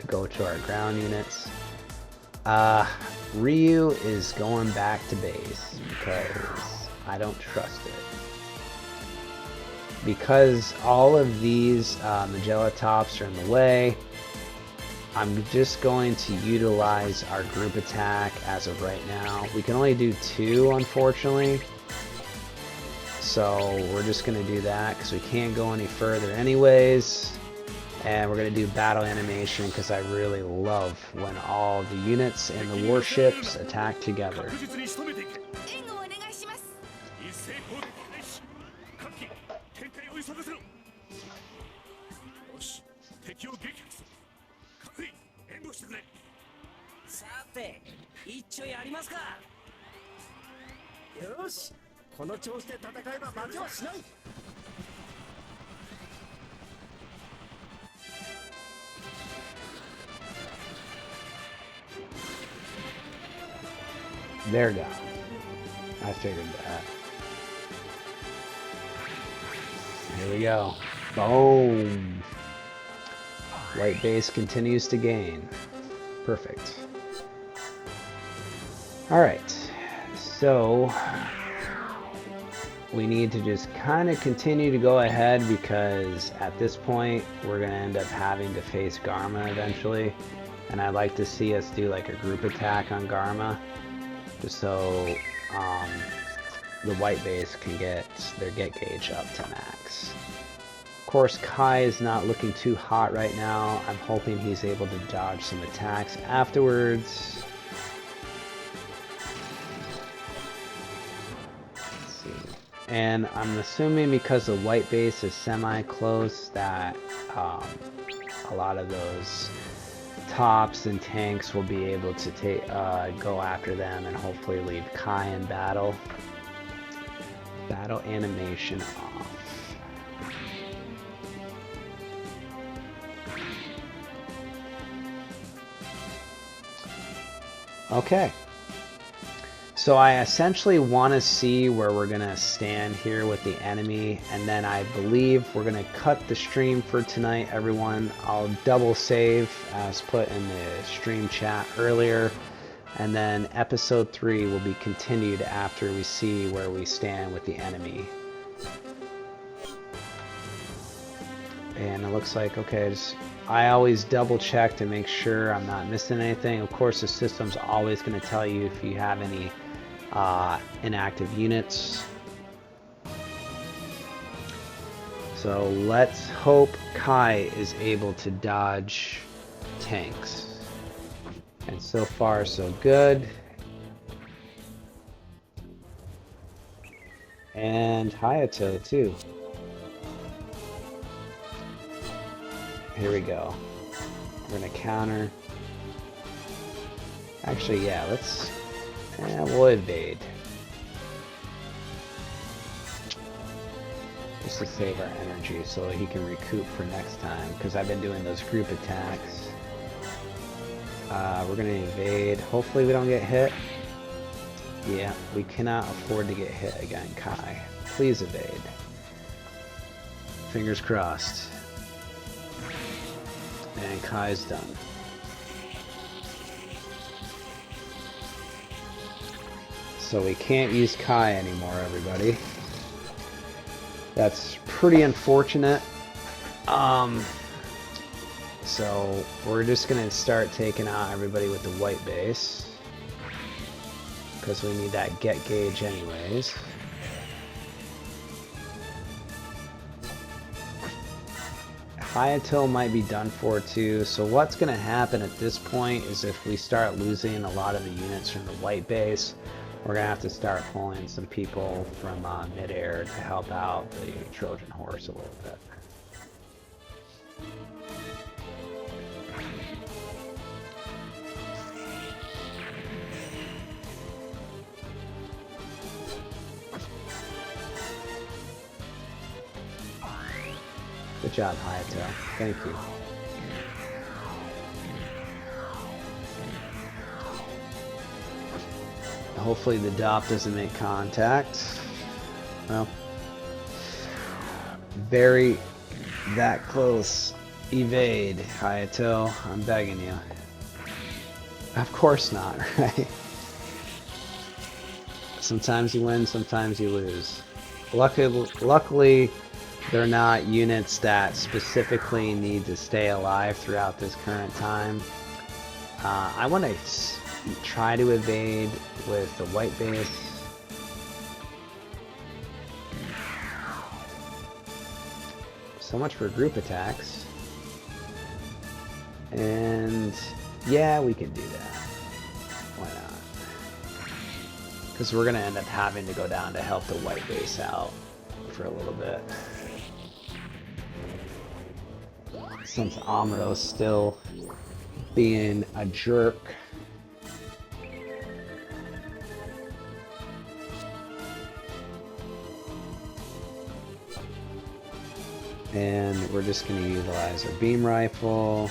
Go to our ground units. Ryu is going back to base because I don't trust it. Because all of these Magella tops are in the way, I'm just going to utilize our group attack as of right now. We can only do 2, unfortunately. So we're just going to do that because we can't go any further anyways. And we're going to do battle animation because I really love when all the units and the warships attack together. They're gone. I figured that. Here we go. Boom. White base continues to gain. Perfect. Alright. So we need to just kind of continue to go ahead because at this point we're going to end up having to face Garma eventually. And I'd like to see us do like a group attack on Garma just so the white base can get their get gauge up to max. Of course, Kai is not looking too hot right now. I'm hoping he's able to dodge some attacks afterwards. Let's see. And I'm assuming because the white base is semi-close that a lot of those tops and tanks will be able to go after them and hopefully leave Kai in battle. Battle animation off. Okay. So I essentially want to see where we're going to stand here with the enemy, and then I believe we're going to cut the stream for tonight, everyone. I'll double save as put in the stream chat earlier, and then episode 3 will be continued after we see where we stand with the enemy. And it looks like, okay, I always double check to make sure I'm not missing anything. Of course, the system's always going to tell you if you have any inactive units. So let's hope Kai is able to dodge tanks. And so far, so good. And Hayato, too. Here we go. We're gonna counter. Actually, yeah, we'll evade. Just to save our energy so he can recoup for next time, because I've been doing those group attacks. We're gonna evade. Hopefully we don't get hit. Yeah, we cannot afford to get hit again, Kai. Please evade. Fingers crossed. And Kai's done. So we can't use Kai anymore, everybody. That's pretty unfortunate. So we're just gonna start taking out everybody with the white base, because we need that get gauge anyways. Hayato might be done for too, so what's going to happen at this point is if we start losing a lot of the units from the white base, we're going to have to start pulling some people from mid-air to help out the Trojan horse a little bit. Good job, Hayato. Thank you. Hopefully the DOP doesn't make contact. Well, very that close. Evade, Hayato. I'm begging you. Of course not, right? Sometimes you win, sometimes you lose. Luckily, they're not units that specifically need to stay alive throughout this current time. I want to try to evade with the white base. So much for group attacks. And yeah, we can do that. Why not? Because we're going to end up having to go down to help the white base out for a little bit. Since Amuro's still being a jerk. And we're just going to utilize our beam rifle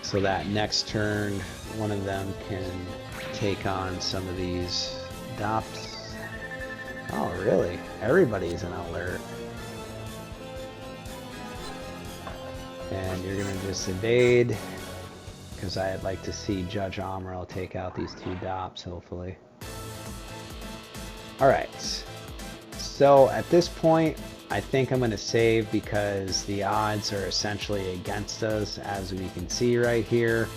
so that next turn one of them can take on some of these DOPs. Oh, really? Everybody's an alert. And you're gonna just evade, because I'd like to see Judge Amro take out these two DOPs, hopefully. Alright, so at this point, I think I'm going to save because the odds are essentially against us, as we can see right here.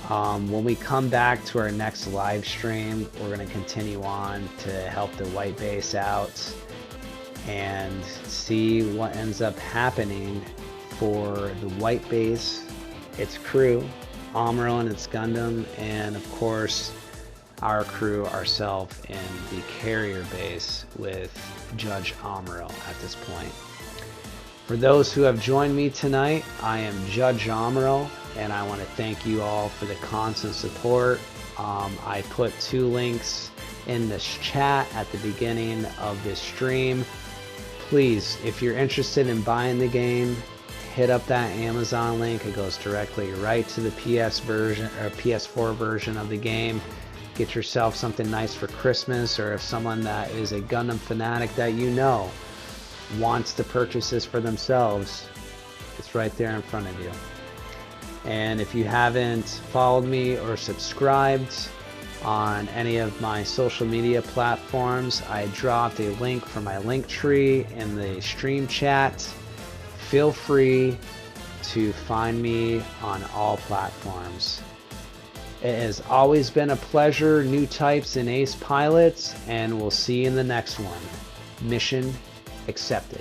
When we come back to our next live stream, we're going to continue on to help the white base out and see what ends up happening for the white base, its crew, Amro and its Gundam, and of course our crew, ourselves, in the carrier base with Judge Amro at this point. For those who have joined me tonight, I am Judge Amro, and I want to thank you all for the constant support. I put 2 links in this chat at the beginning of this stream. Please, if you're interested in buying the game, hit up that Amazon link. It goes directly right to the PS version or PS4 version of the game. Get yourself something nice for Christmas, or if someone that is a Gundam fanatic that you know wants to purchase this for themselves, it's right there in front of you. And if you haven't followed me or subscribed on any of my social media platforms, I dropped a link for my link tree in the stream chat. Feel free to find me on all platforms. It has always been a pleasure, new types and ace pilots, and we'll see you in the next one. Mission accepted.